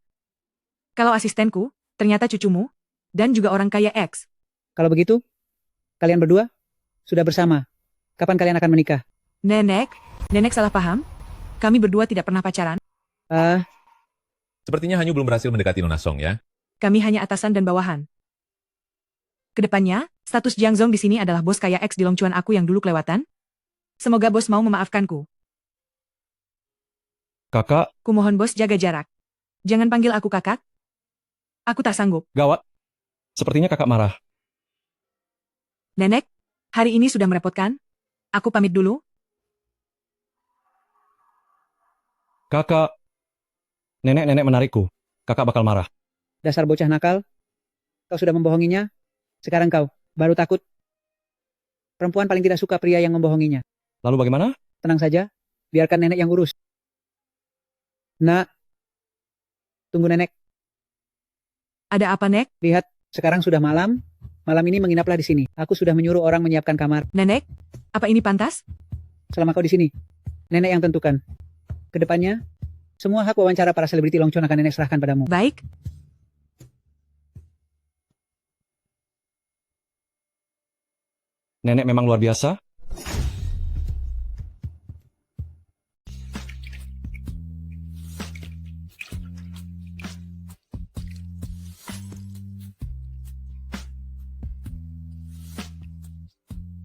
Kalau asistenku, ternyata cucumu, dan juga orang kaya X. Kalau begitu, kalian berdua sudah bersama. Kapan kalian akan menikah? Nenek salah paham. Kami berdua tidak pernah pacaran. Sepertinya Hanyu belum berhasil mendekati Nona Song ya. Kami hanya atasan dan bawahan. Kedepannya, status Jiang Zong di sini adalah bos kaya X di Longchuan aku yang dulu kelewatan. Semoga bos mau memaafkanku. Kakak, Kumohon bos jaga jarak. Jangan panggil aku kakak. Aku tak sanggup. gawat. Sepertinya kakak marah. Nenek, hari ini sudah merepotkan. Aku pamit dulu. Kakak, nenek menarikku. Kakak bakal marah. Dasar bocah nakal. Kau sudah membohonginya. Sekarang kau baru takut. Perempuan paling tidak suka pria yang membohonginya. Lalu bagaimana? Tenang saja. Biarkan nenek yang urus. Nak. Tunggu nenek. Ada apa, Nek? Lihat, sekarang sudah malam. Malam ini menginaplah di sini. Aku sudah menyuruh orang menyiapkan kamar. Nenek, apa ini pantas? Selama kau di sini, nenek yang tentukan. Kedepannya, semua hak wawancara para selebriti Longchuan akan nenek serahkan padamu. Baik. Nenek memang luar biasa.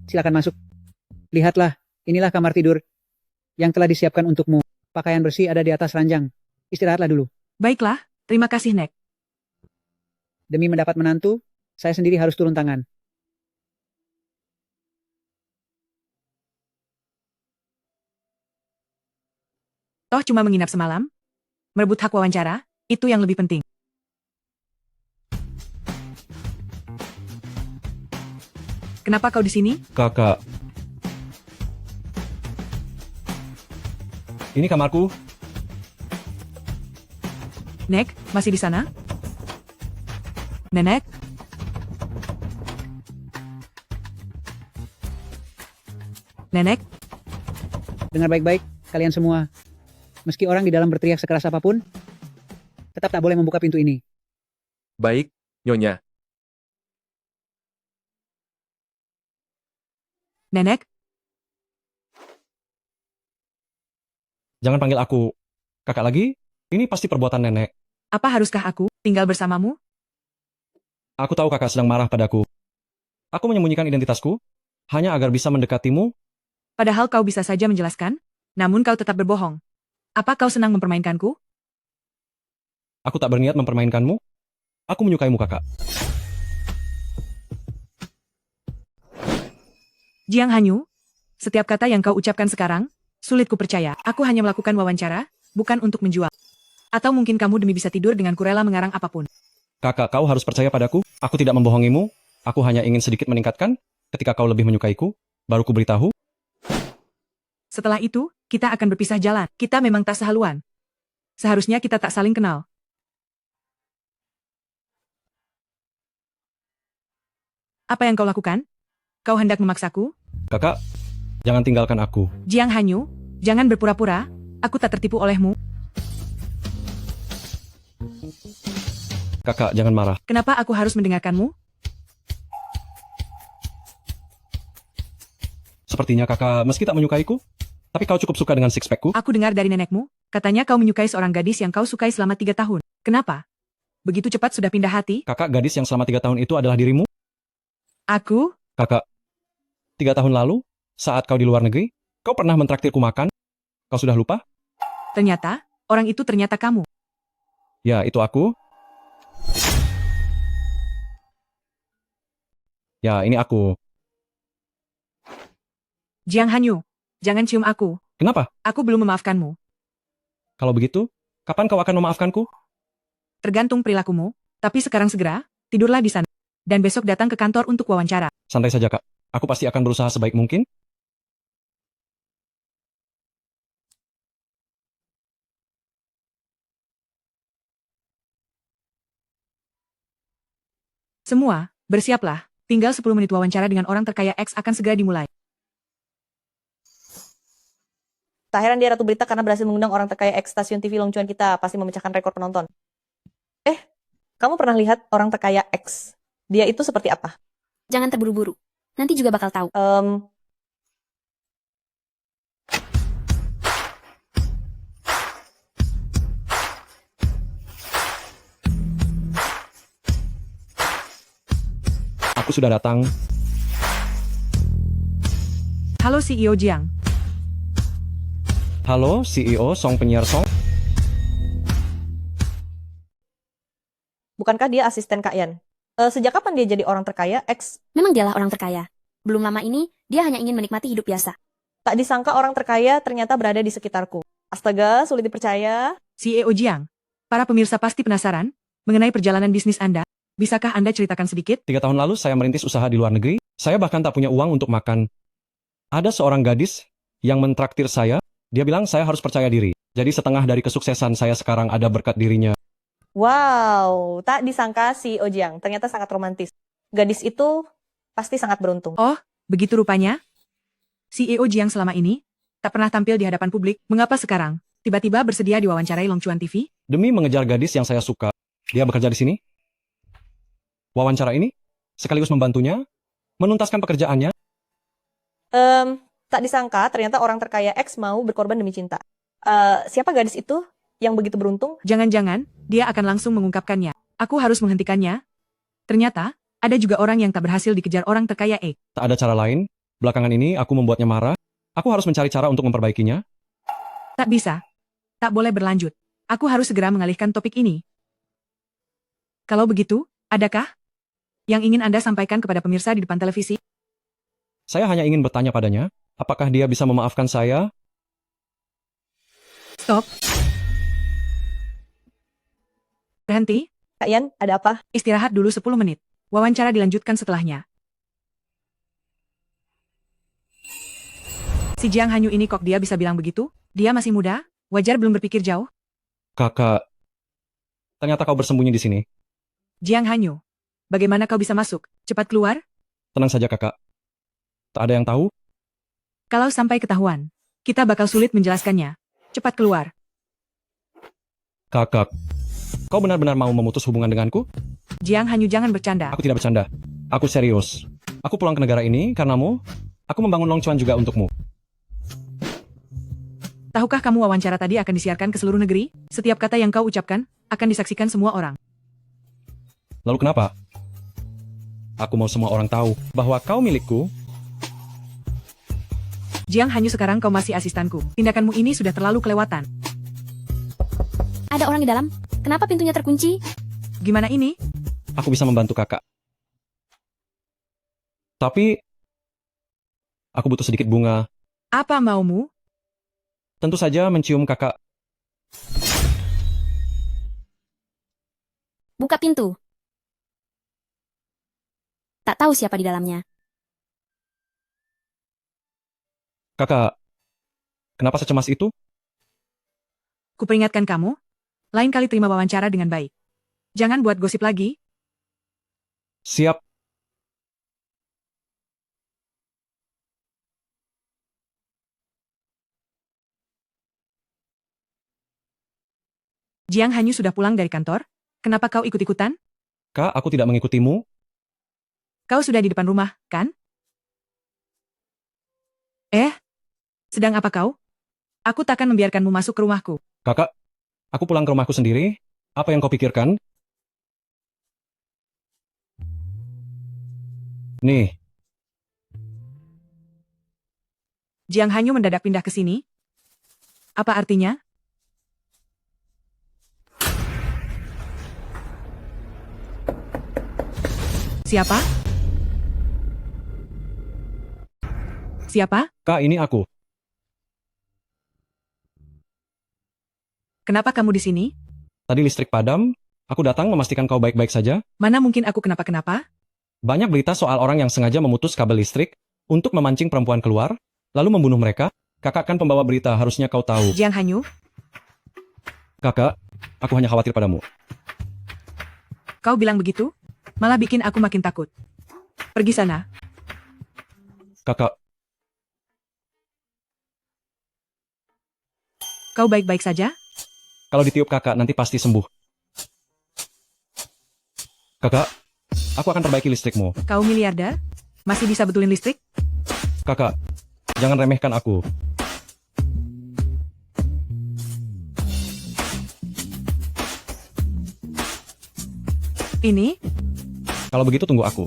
Silakan masuk. Lihatlah, inilah kamar tidur yang telah disiapkan untukmu. Pakaian bersih ada di atas ranjang. Istirahatlah dulu. Baiklah, terima kasih, Nek. Demi mendapat menantu, saya sendiri harus turun tangan. Toh cuma menginap semalam. Merebut hak wawancara, itu yang lebih penting. Kenapa kau di sini? Kakak. Ini kamarku. Nek, masih di sana? Nenek? Nenek? Dengar baik-baik, kalian semua. Meski orang di dalam berteriak sekeras apapun, tetap tak boleh membuka pintu ini. Baik, Nyonya. Nenek? Jangan panggil aku kakak lagi. Ini pasti perbuatan nenek. Apa haruskah aku tinggal bersamamu? Aku tahu kakak sedang marah padaku. Aku menyembunyikan identitasku hanya agar bisa mendekatimu. Padahal kau bisa saja menjelaskan, namun kau tetap berbohong. Apa kau senang mempermainkanku? Aku tak berniat mempermainkanmu. Aku menyukaimu, kakak. Jiang Hanyu, setiap kata yang kau ucapkan sekarang, sulit ku percaya. Aku hanya melakukan wawancara, bukan untuk menjual. Atau mungkin kamu demi bisa tidur dengan kurela mengarang apapun. Kakak, kau harus percaya padaku. Aku tidak membohongimu. Aku hanya ingin sedikit meningkatkan. Ketika kau lebih menyukaiku, baru ku beritahu. Setelah itu, kita akan berpisah jalan. Kita memang tak sehaluan. Seharusnya kita tak saling kenal. Apa yang kau lakukan? Kau hendak memaksaku? Kakak, jangan tinggalkan aku. Jiang Hanyu, jangan berpura-pura. Aku tak tertipu olehmu. Kakak, jangan marah. Kenapa aku harus mendengarkanmu? Sepertinya kakak meski tak menyukaiku, tapi kau cukup suka dengan six-packku. Aku dengar dari nenekmu, katanya kau menyukai seorang gadis yang kau sukai selama 3 tahun. Kenapa? Begitu cepat sudah pindah hati? Kakak, gadis yang selama 3 tahun itu adalah dirimu? Aku? Kakak, 3 tahun lalu, saat kau di luar negeri, kau pernah mentraktirku makan? Kau sudah lupa? Ternyata, orang itu ternyata kamu. Ya, itu aku. Ya, ini aku. Jiang Hanyu, jangan cium aku. Kenapa? Aku belum memaafkanmu. Kalau begitu, kapan kau akan memaafkanku? Tergantung perilakumu, tapi sekarang segera, tidurlah di sana. Dan besok datang ke kantor untuk wawancara. Santai saja, Kak. Aku pasti akan berusaha sebaik mungkin. Semua, bersiaplah. Tinggal 10 menit wawancara dengan orang terkaya X akan segera dimulai. Tak heran dia Ratu Berita karena berhasil mengundang orang terkaya X stasiun TV Longcuan kita pasti memecahkan rekor penonton. Kamu pernah lihat orang terkaya X? Dia itu seperti apa? Jangan terburu-buru. Nanti juga bakal tahu. Aku sudah datang. Halo CEO Jiang. Halo, CEO Song penyiar Song. Bukankah dia asisten Kak Yan? Sejak kapan dia jadi orang terkaya X? Memang dialah orang terkaya. Belum lama ini, dia hanya ingin menikmati hidup biasa. Tak disangka orang terkaya ternyata berada di sekitarku. Astaga, sulit dipercaya. CEO Jiang, para pemirsa pasti penasaran mengenai perjalanan bisnis Anda. Bisakah Anda ceritakan sedikit? 3 tahun lalu saya merintis usaha di luar negeri. Saya bahkan tak punya uang untuk makan. Ada seorang gadis yang mentraktir saya. Dia bilang saya harus percaya diri. Jadi setengah dari kesuksesan saya sekarang ada berkat dirinya. Wow, tak disangka si Ojiang ternyata sangat romantis. Gadis itu pasti sangat beruntung. Oh, begitu rupanya? CEO Jiang selama ini tak pernah tampil di hadapan publik. Mengapa sekarang tiba-tiba bersedia diwawancarai Longcuan TV? Demi mengejar gadis yang saya suka. Dia bekerja di sini. Wawancara ini sekaligus membantunya menuntaskan pekerjaannya. Tak disangka ternyata orang terkaya X mau berkorban demi cinta. Siapa gadis itu yang begitu beruntung? Jangan-jangan dia akan langsung mengungkapkannya. Aku harus menghentikannya. Ternyata ada juga orang yang tak berhasil dikejar orang terkaya X. Tak ada cara lain. Belakangan ini aku membuatnya marah. Aku harus mencari cara untuk memperbaikinya. Tak bisa. Tak boleh berlanjut. Aku harus segera mengalihkan topik ini. Kalau begitu, adakah yang ingin Anda sampaikan kepada pemirsa di depan televisi? Saya hanya ingin bertanya padanya, apakah dia bisa memaafkan saya? Stop. Berhenti. Kak Yan, ada apa? Istirahat dulu 10 menit. Wawancara dilanjutkan setelahnya. Si Jiang Hanyu ini kok dia bisa bilang begitu? Dia masih muda, wajar belum berpikir jauh. Kakak, ternyata kau bersembunyi di sini. Jiang Hanyu, bagaimana kau bisa masuk? Cepat keluar. Tenang saja kakak. Tak ada yang tahu. Kalau sampai ketahuan, kita bakal sulit menjelaskannya. Cepat keluar. Kakak, kau benar-benar mau memutus hubungan denganku? Jiang Hanyu, jangan bercanda. Aku tidak bercanda. Aku serius. Aku pulang ke negara ini karenamu. Aku membangun Longcuan juga untukmu. Tahukah kamu wawancara tadi akan disiarkan ke seluruh negeri? Setiap kata yang kau ucapkan akan disaksikan semua orang. Lalu kenapa? Aku mau semua orang tahu bahwa kau milikku. Jiang Hanyu, sekarang kau masih asistanku. Tindakanmu ini sudah terlalu kelewatan. Ada orang di dalam? Kenapa pintunya terkunci? Gimana ini? Aku bisa membantu kakak. Tapi Aku butuh sedikit bunga. Apa maumu? Tentu saja mencium kakak. Buka pintu. Tak tahu siapa di dalamnya. Kakak, kenapa secemas itu? Kuperingatkan kamu, lain kali terima wawancara dengan baik. Jangan buat gosip lagi. Siap. Jiang Hanyu sudah pulang dari kantor? Kenapa kau ikut-ikutan? Kak, aku tidak mengikutimu. Kau sudah di depan rumah, kan? Sedang apa kau? Aku takkan membiarkanmu masuk ke rumahku. Kakak, aku pulang ke rumahku sendiri. Apa yang kau pikirkan? Nih, Jiang Hanyu mendadak pindah ke sini? Apa artinya? Siapa? Siapa? Kak, ini aku. Kenapa kamu di sini? Tadi listrik padam, aku datang memastikan kau baik-baik saja. Mana mungkin aku kenapa-kenapa? Banyak berita soal orang yang sengaja memutus kabel listrik untuk memancing perempuan keluar, lalu membunuh mereka. Kakak kan pembawa berita, harusnya kau tahu. Jiang Hanyu, Kakak, aku hanya khawatir padamu. kau bilang begitu? Malah bikin aku makin takut. Pergi sana. Kakak, Kau baik-baik saja? kalau ditiup kakak nanti pasti sembuh. Kakak, aku akan perbaiki listrikmu. Kau miliarder? Masih bisa betulin listrik? Kakak, jangan remehkan aku. Ini? Kalau begitu tunggu aku.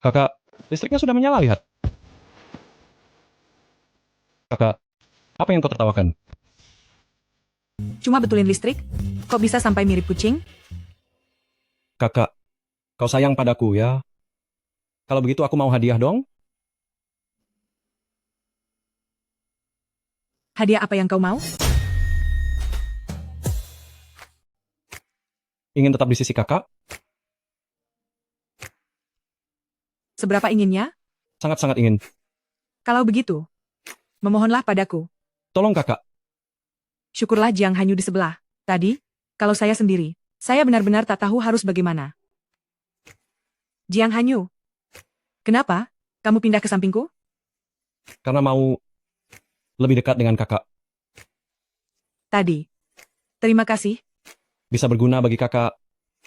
Kakak, listriknya sudah menyala, lihat. Kakak, apa yang kau tertawakan? Cuma betulin listrik? Kok bisa sampai mirip kucing? Kakak, kau sayang padaku ya. Kalau begitu aku mau hadiah dong. Hadiah apa yang kau mau? Ingin tetap di sisi kakak? Seberapa inginnya? Sangat-sangat ingin. Kalau begitu, memohonlah padaku. Tolong kakak. Syukurlah Jiang Hanyu di sebelah. Tadi, kalau saya sendiri, saya benar-benar tak tahu harus bagaimana. Jiang Hanyu, kenapa kamu pindah ke sampingku? Karena mau lebih dekat dengan kakak. Tadi. Terima kasih. Bisa berguna bagi kakak.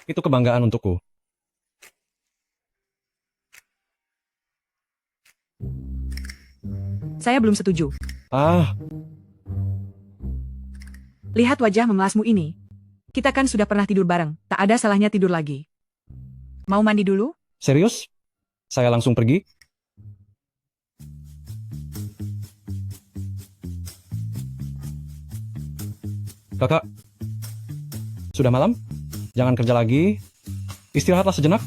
Itu kebanggaan untukku. Saya belum setuju. Lihat wajah memelasmu ini. Kita kan sudah pernah tidur bareng, tak ada salahnya tidur lagi. Mau mandi dulu? Serius? Saya langsung pergi? Kakak, sudah malam? Jangan kerja lagi. Istirahatlah sejenak.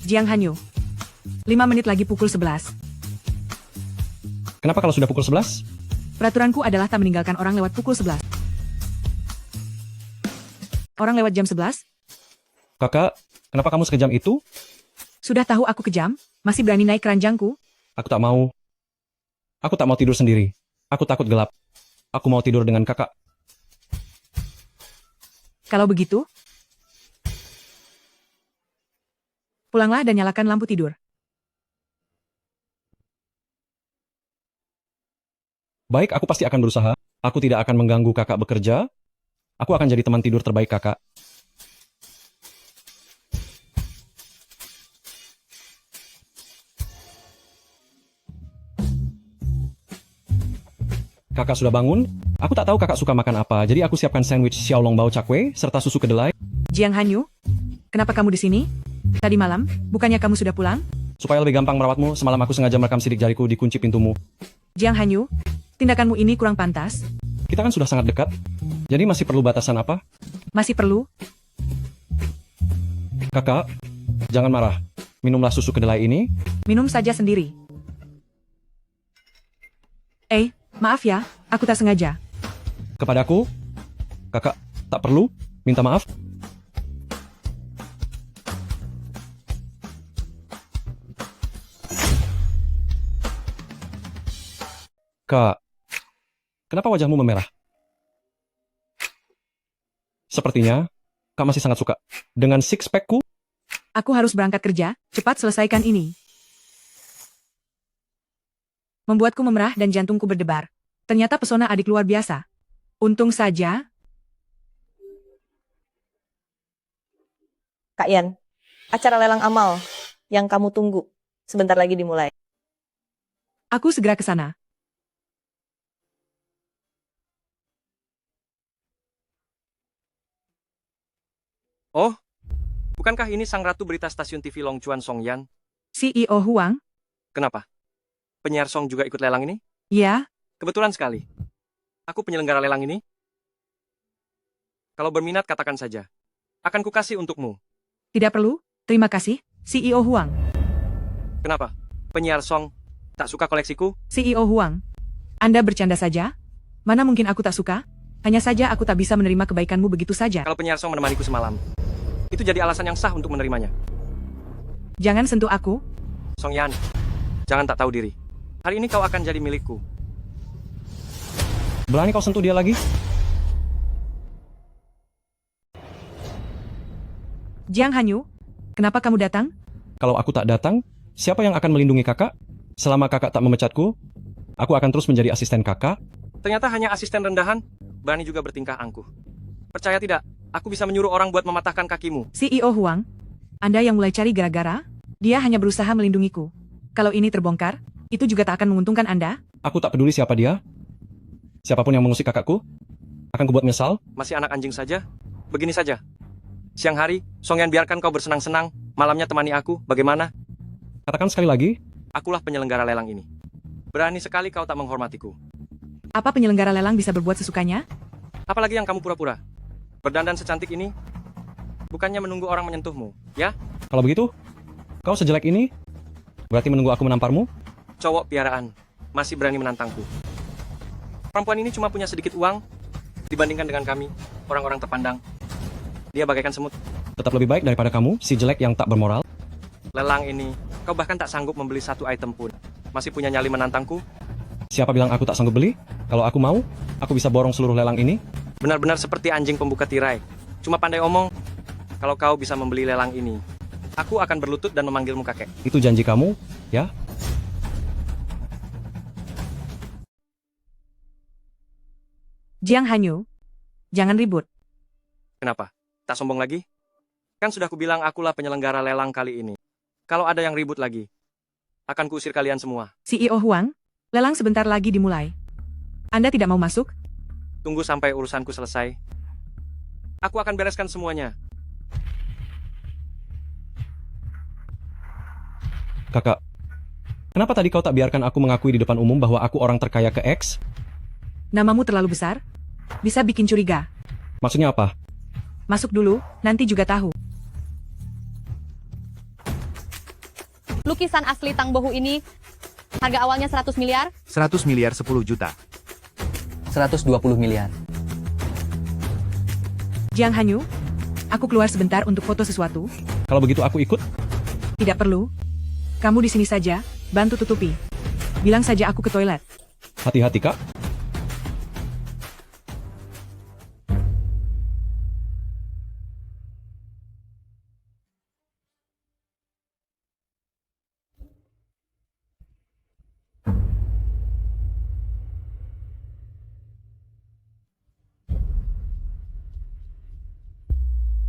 Jiang Hanyu. 5 menit lagi pukul 11. Kenapa kalau sudah pukul 11? Peraturanku adalah tak meninggalkan orang lewat pukul 11. Orang lewat jam 11? Kakak, kenapa kamu sekejam itu? Sudah tahu aku kejam, masih berani naik keranjangku? Aku tak mau. Aku tak mau tidur sendiri. Aku takut gelap. Aku mau tidur dengan kakak. Kalau begitu, pulanglah dan nyalakan lampu tidur. Baik, aku pasti akan berusaha. Aku tidak akan mengganggu kakak bekerja. Aku akan jadi teman tidur terbaik kakak. Kakak sudah bangun? Aku tak tahu kakak suka makan apa, jadi aku siapkan sandwich xiaolong bao cakwe serta susu kedelai. Jiang Hanyu, kenapa kamu di sini? Tadi malam, bukannya kamu sudah pulang? Supaya lebih gampang merawatmu, semalam aku sengaja merekam sidik jariku di kunci pintumu. Jiang Hanyu, tindakanmu ini kurang pantas. Kita kan sudah sangat dekat. Jadi masih perlu batasan apa? Masih perlu? Kakak, jangan marah. Minumlah susu kedelai ini. Minum saja sendiri. Maaf ya, aku tak sengaja. Kepadaku, kakak tak perlu minta maaf. Kak, kenapa wajahmu memerah? Sepertinya, Kak masih sangat suka dengan six-pack-ku. Aku harus berangkat kerja, cepat selesaikan ini. Membuatku memerah dan jantungku berdebar. Ternyata pesona adik luar biasa. Untung saja. Kak Yan, acara lelang amal yang kamu tunggu sebentar lagi dimulai. Aku segera ke sana. Oh, bukankah ini sang ratu berita stasiun TV Longchuan Songyan? CEO Huang? Kenapa? Penyiar Song juga ikut lelang ini? Ya, Kebetulan sekali. Aku penyelenggara lelang ini. Kalau berminat katakan saja. Akan kukasih untukmu. tidak perlu. Terima kasih, CEO Huang. Kenapa? Penyiar Song tak suka koleksiku? CEO Huang, Anda bercanda saja? Mana mungkin aku tak suka? Hanya saja aku tak bisa menerima kebaikanmu begitu saja. Kalau penyiar Song menemaniku semalam, itu jadi alasan yang sah untuk menerimanya. Jangan sentuh aku. Song Yan, jangan tak tahu diri. Hari ini kau akan jadi milikku. Berani kau sentuh dia lagi? Jiang Hanyu, kenapa kamu datang? Kalau aku tak datang, siapa yang akan melindungi kakak? Selama kakak tak memecatku, aku akan terus menjadi asisten kakak. Ternyata hanya asisten rendahan, berani juga bertingkah angkuh. Percaya tidak, aku bisa menyuruh orang buat mematahkan kakimu. CEO Huang, Anda yang mulai cari gara-gara? Dia hanya berusaha melindungiku. Kalau ini terbongkar, itu juga tak akan menguntungkan Anda. Aku tak peduli siapa dia. Siapapun yang mengusik kakakku, akan kubuat menyesal. Masih anak anjing saja. Begini saja. Siang hari, Songyan biarkan kau bersenang-senang. Malamnya temani aku, bagaimana? Katakan sekali lagi. Akulah penyelenggara lelang ini. Berani sekali kau tak menghormatiku. Apa penyelenggara lelang bisa berbuat sesukanya? Apalagi yang kamu pura-pura. Berdandan secantik ini, bukannya menunggu orang menyentuhmu, ya? Kalau begitu, kau sejelek ini, berarti menunggu aku menamparmu? Cowok piaraan, masih berani menantangku. Perempuan ini cuma punya sedikit uang, dibandingkan dengan kami, orang-orang terpandang. Dia bagaikan semut. Tetap lebih baik daripada kamu, si jelek yang tak bermoral. Lelang ini, kau bahkan tak sanggup membeli satu item pun. Masih punya nyali menantangku? Siapa bilang aku tak sanggup beli? Kalau aku mau, aku bisa borong seluruh lelang ini. Benar-benar seperti anjing pembuka tirai. Cuma pandai omong. Kalau kau bisa membeli lelang ini, aku akan berlutut dan memanggilmu kakek. Itu janji kamu, ya? Jiang Hanyu, jangan ribut. Kenapa? Tak sombong lagi? Kan sudah kubilang akulah penyelenggara lelang kali ini. Kalau ada yang ribut lagi, akan kuusir kalian semua. CEO Huang, lelang sebentar lagi dimulai. Anda tidak mau masuk? Tunggu sampai urusanku selesai. Aku akan bereskan semuanya. Kakak, kenapa tadi kau tak biarkan aku mengakui di depan umum bahwa aku orang terkaya ke X? Namamu terlalu besar. Bisa bikin curiga. Maksudnya apa? Masuk dulu, nanti juga tahu. Lukisan asli Tang Bohu ini, harga awalnya 100 miliar. 100 miliar 10 juta. 120 miliar. Jiang Hanyu, aku keluar sebentar untuk foto sesuatu. Kalau begitu aku ikut? Tidak perlu. Kamu di sini saja, bantu tutupi. Bilang saja aku ke toilet. Hati-hati, Kak.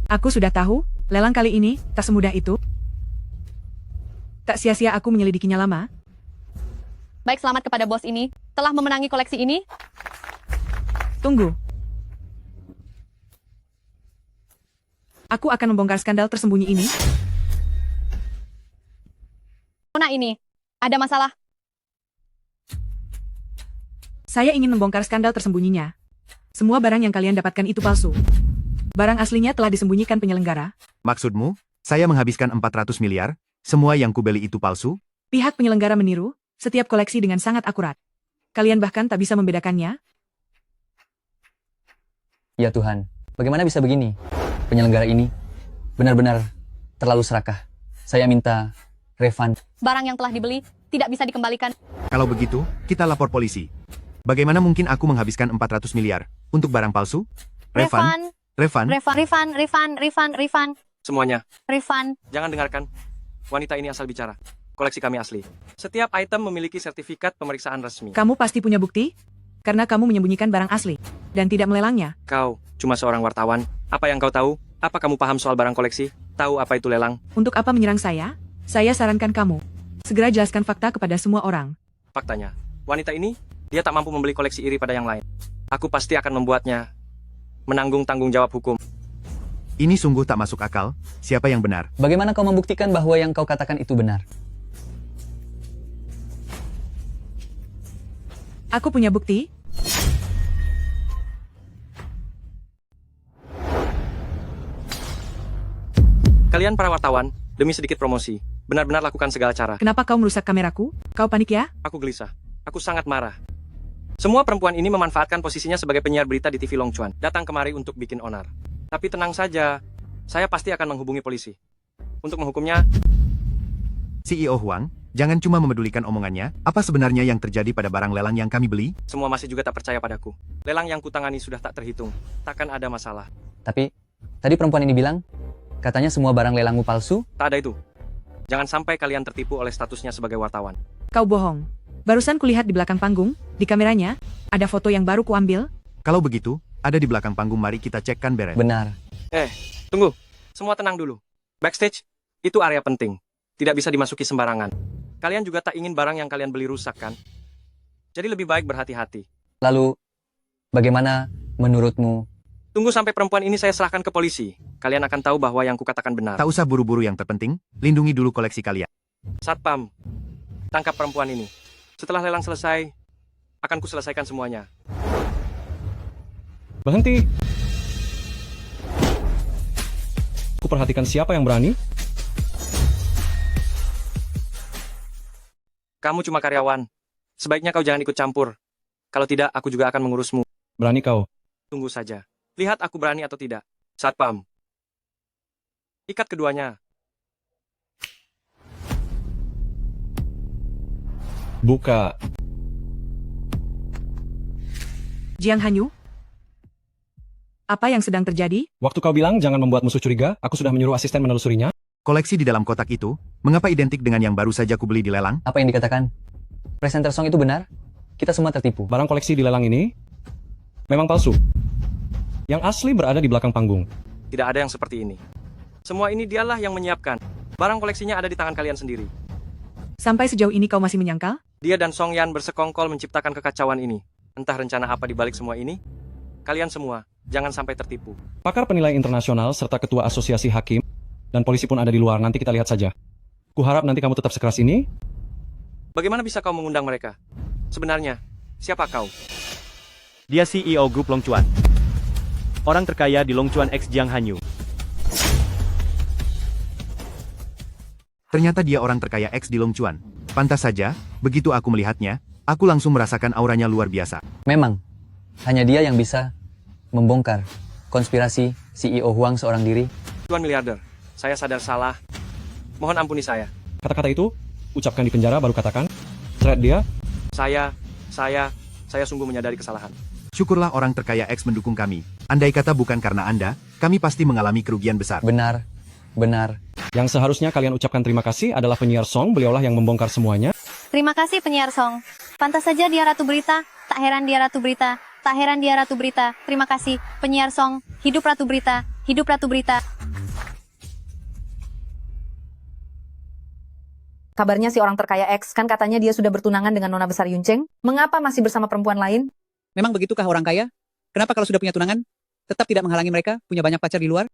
Aku sudah tahu, lelang kali ini tak semudah itu. Tak sia-sia aku menyelidikinya lama. Baik, selamat kepada bos ini, telah memenangi koleksi ini. Tunggu. Aku akan membongkar skandal tersembunyi ini. Nah ini, ada masalah. Saya ingin membongkar skandal tersembunyinya. Semua barang yang kalian dapatkan itu palsu. Barang aslinya telah disembunyikan penyelenggara. Maksudmu, saya menghabiskan 400 miliar, semua yang kubeli itu palsu? Pihak penyelenggara meniru setiap koleksi dengan sangat akurat. Kalian bahkan tak bisa membedakannya. Ya Tuhan, bagaimana bisa begini? Penyelenggara ini benar-benar terlalu serakah. Saya minta refund. Barang yang telah dibeli tidak bisa dikembalikan. Kalau begitu, kita lapor polisi. Bagaimana mungkin aku menghabiskan 400 miliar untuk barang palsu? Refund? Refund. Semuanya. Refund. Jangan dengarkan. Wanita ini asal bicara. Koleksi kami asli. Setiap item memiliki sertifikat pemeriksaan resmi. Kamu pasti punya bukti? Karena kamu menyembunyikan barang asli dan tidak melelangnya. Kau cuma seorang wartawan. Apa yang kau tahu? Apa kamu paham soal barang koleksi? Tahu apa itu lelang? Untuk apa menyerang saya? Saya sarankan kamu segera jelaskan fakta kepada semua orang. Faktanya, wanita ini, dia tak mampu membeli koleksi iri pada yang lain. Aku pasti akan membuatnya menanggung tanggung jawab hukum. Ini sungguh tak masuk akal. Siapa yang benar? Bagaimana kau membuktikan bahwa yang kau katakan itu benar? Aku punya bukti. Kalian para wartawan, demi sedikit promosi, benar-benar lakukan segala cara. Kenapa kau merusak kameraku? Kau panik ya? Aku gelisah. Aku sangat marah. Semua perempuan ini memanfaatkan posisinya sebagai penyiar berita di TV Long Chuan. Datang kemari untuk bikin onar. Tapi tenang saja, saya pasti akan menghubungi polisi. Untuk menghukumnya, CEO Huang, jangan cuma memedulikan omongannya, apa sebenarnya yang terjadi pada barang lelang yang kami beli? semua masih juga tak percaya padaku. Lelang yang kutangani sudah tak terhitung. Takkan ada masalah. Tapi, tadi perempuan ini bilang, katanya semua barang lelangmu palsu? Tak ada itu. Jangan sampai kalian tertipu oleh statusnya sebagai wartawan. Kau bohong. Barusan kulihat di belakang panggung, di kameranya, ada foto yang baru kuambil. Kalau begitu, ada di belakang panggung, mari kita cekkan Beren. Benar. Tunggu. Semua tenang dulu. Backstage, itu area penting. Tidak bisa dimasuki sembarangan. Kalian juga tak ingin barang yang kalian beli rusak, kan? Jadi lebih baik berhati-hati. Lalu, bagaimana menurutmu? Tunggu sampai perempuan ini saya serahkan ke polisi. Kalian akan tahu bahwa yang kukatakan benar. Tak usah buru-buru, yang terpenting, lindungi dulu koleksi kalian. Satpam, tangkap perempuan ini. Setelah lelang selesai, akan kuselesaikan semuanya. Berhenti. Ku perhatikan siapa yang berani. Kamu cuma karyawan. Sebaiknya kau jangan ikut campur. Kalau tidak, aku juga akan mengurusmu. Berani kau. Tunggu saja. Lihat aku berani atau tidak. Satpam. Ikat keduanya. Buka. Jiang Hanyu? Apa yang sedang terjadi? Waktu kau bilang jangan membuat musuh curiga, aku sudah menyuruh asisten menelusurinya. Koleksi di dalam kotak itu, mengapa identik dengan yang baru saja kubeli di lelang? Apa yang dikatakan? Presenter Song itu benar? Kita semua tertipu. Barang koleksi di lelang ini memang palsu. Yang asli berada di belakang panggung. Tidak ada yang seperti ini. Semua ini dialah yang menyiapkan. Barang koleksinya ada di tangan kalian sendiri. Sampai sejauh ini kau masih menyangkal? Dia dan Song Yan bersekongkol menciptakan kekacauan ini. Entah rencana apa di balik semua ini. Kalian semua, jangan sampai tertipu. Pakar penilai internasional serta ketua asosiasi hakim dan polisi pun ada di luar, nanti kita lihat saja. Kuharap nanti kamu tetap sekeras ini. Bagaimana bisa kau mengundang mereka? Sebenarnya, siapa kau? Dia CEO grup Long Chuan. Orang terkaya di Long Chuan X Jiang Hanyu. Ternyata dia orang terkaya X di Long Chuan. Pantas saja, begitu aku melihatnya, aku langsung merasakan auranya luar biasa. Memang, hanya dia yang bisa membongkar konspirasi CEO Huang seorang diri. Tuan miliarder, saya sadar salah. Mohon ampuni saya. Kata-kata itu, ucapkan di penjara baru katakan. Threat dia. Saya sungguh menyadari kesalahan. Syukurlah orang terkaya X mendukung kami. Andai kata bukan karena Anda, kami pasti mengalami kerugian besar. Benar. Yang seharusnya kalian ucapkan terima kasih adalah penyiar Song, beliaulah yang membongkar semuanya. Terima kasih penyiar Song. Pantas saja dia Ratu Berita. Tak heran dia Ratu Berita. Tak heran dia Ratu Berita. Terima kasih penyiar Song. Hidup Ratu Berita. Hidup Ratu Berita. Kabarnya si orang terkaya X, kan katanya dia sudah bertunangan dengan nona besar Yunceng. Mengapa masih bersama perempuan lain? Memang begitukah orang kaya? Kenapa kalau sudah punya tunangan, tetap tidak menghalangi mereka punya banyak pacar di luar?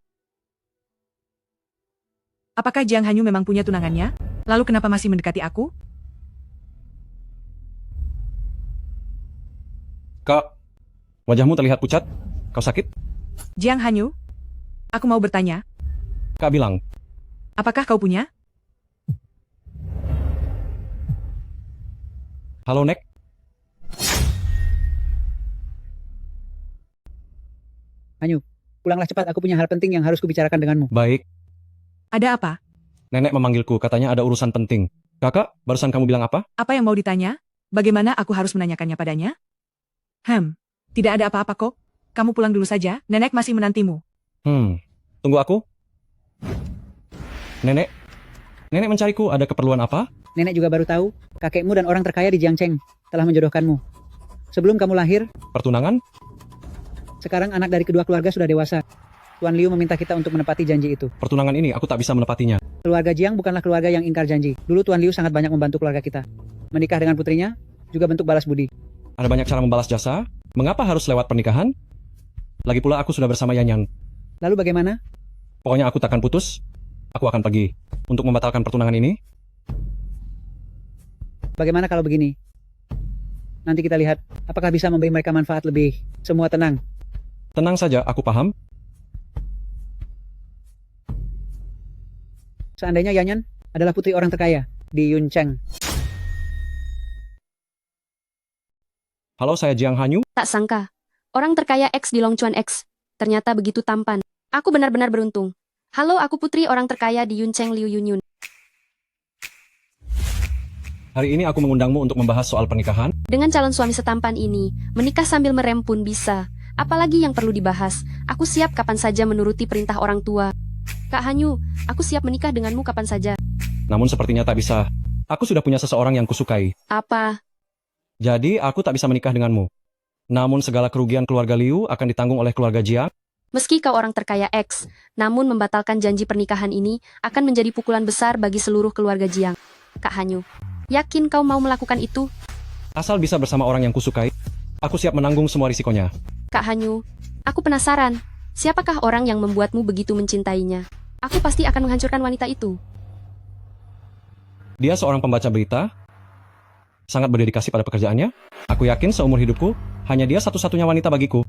Apakah Jiang Hanyu memang punya tunangannya? Lalu kenapa masih mendekati aku? Kak, wajahmu terlihat pucat. Kau sakit? Jiang Hanyu, aku mau bertanya, Kak bilang, apakah kau punya? halo Nek. Hanyu, pulanglah cepat, aku punya hal penting yang harus kubicarakan denganmu. Baik, Ada apa? nenek memanggilku, katanya ada urusan penting. Kakak, barusan kamu bilang apa? Apa yang mau ditanya? Bagaimana aku harus menanyakannya padanya? Tidak ada apa-apa kok. Kamu pulang dulu saja, nenek masih menantimu. Tunggu aku. Nenek, nenek mencariku, ada keperluan apa? Nenek juga baru tahu, kakekmu dan orang terkaya di Jiangcheng telah menjodohkanmu. Sebelum kamu lahir, Pertunangan? sekarang anak dari kedua keluarga sudah dewasa. Tuan Liu meminta kita untuk menepati janji itu. Pertunangan ini aku tak bisa menepatinya. Keluarga Jiang bukanlah keluarga yang ingkar janji. Dulu Tuan Liu sangat banyak membantu keluarga kita. Menikah dengan putrinya juga bentuk balas budi. Ada banyak cara membalas jasa. Mengapa harus lewat pernikahan? Lagi pula aku sudah bersama Yanyan. Lalu bagaimana? Pokoknya aku takkan putus. Aku akan pergi. Untuk membatalkan pertunangan ini, Bagaimana kalau begini? Nanti kita lihat apakah bisa memberi mereka manfaat lebih. Semua tenang. tenang saja, aku paham. Seandainya Yanyan adalah putri orang terkaya di Yuncheng. Halo, saya Jiang Hanyu. Tak sangka, orang terkaya X di Longchuan X ternyata begitu tampan. Aku benar-benar beruntung. Halo, aku putri orang terkaya di Yuncheng Liu Yunyun. Hari ini aku mengundangmu untuk membahas soal pernikahan. Dengan calon suami setampan ini, menikah sambil merem pun bisa. Apalagi yang perlu dibahas? Aku siap kapan saja menuruti perintah orang tua. Kak Hanyu, aku siap menikah denganmu kapan saja. Namun sepertinya tak bisa. Aku sudah punya seseorang yang kusukai. Apa? Jadi aku tak bisa menikah denganmu. Namun segala kerugian keluarga Liu akan ditanggung oleh keluarga Jiang. Meski kau orang terkaya X, namun membatalkan janji pernikahan ini akan menjadi pukulan besar bagi seluruh keluarga Jiang. Kak Hanyu, yakin kau mau melakukan itu? Asal bisa bersama orang yang kusukai, aku siap menanggung semua risikonya. Kak Hanyu, aku penasaran. Siapakah orang yang membuatmu begitu mencintainya? Aku pasti akan menghancurkan wanita itu. Dia seorang pembaca berita, sangat berdedikasi pada pekerjaannya. Aku yakin seumur hidupku, hanya dia satu-satunya wanita bagiku.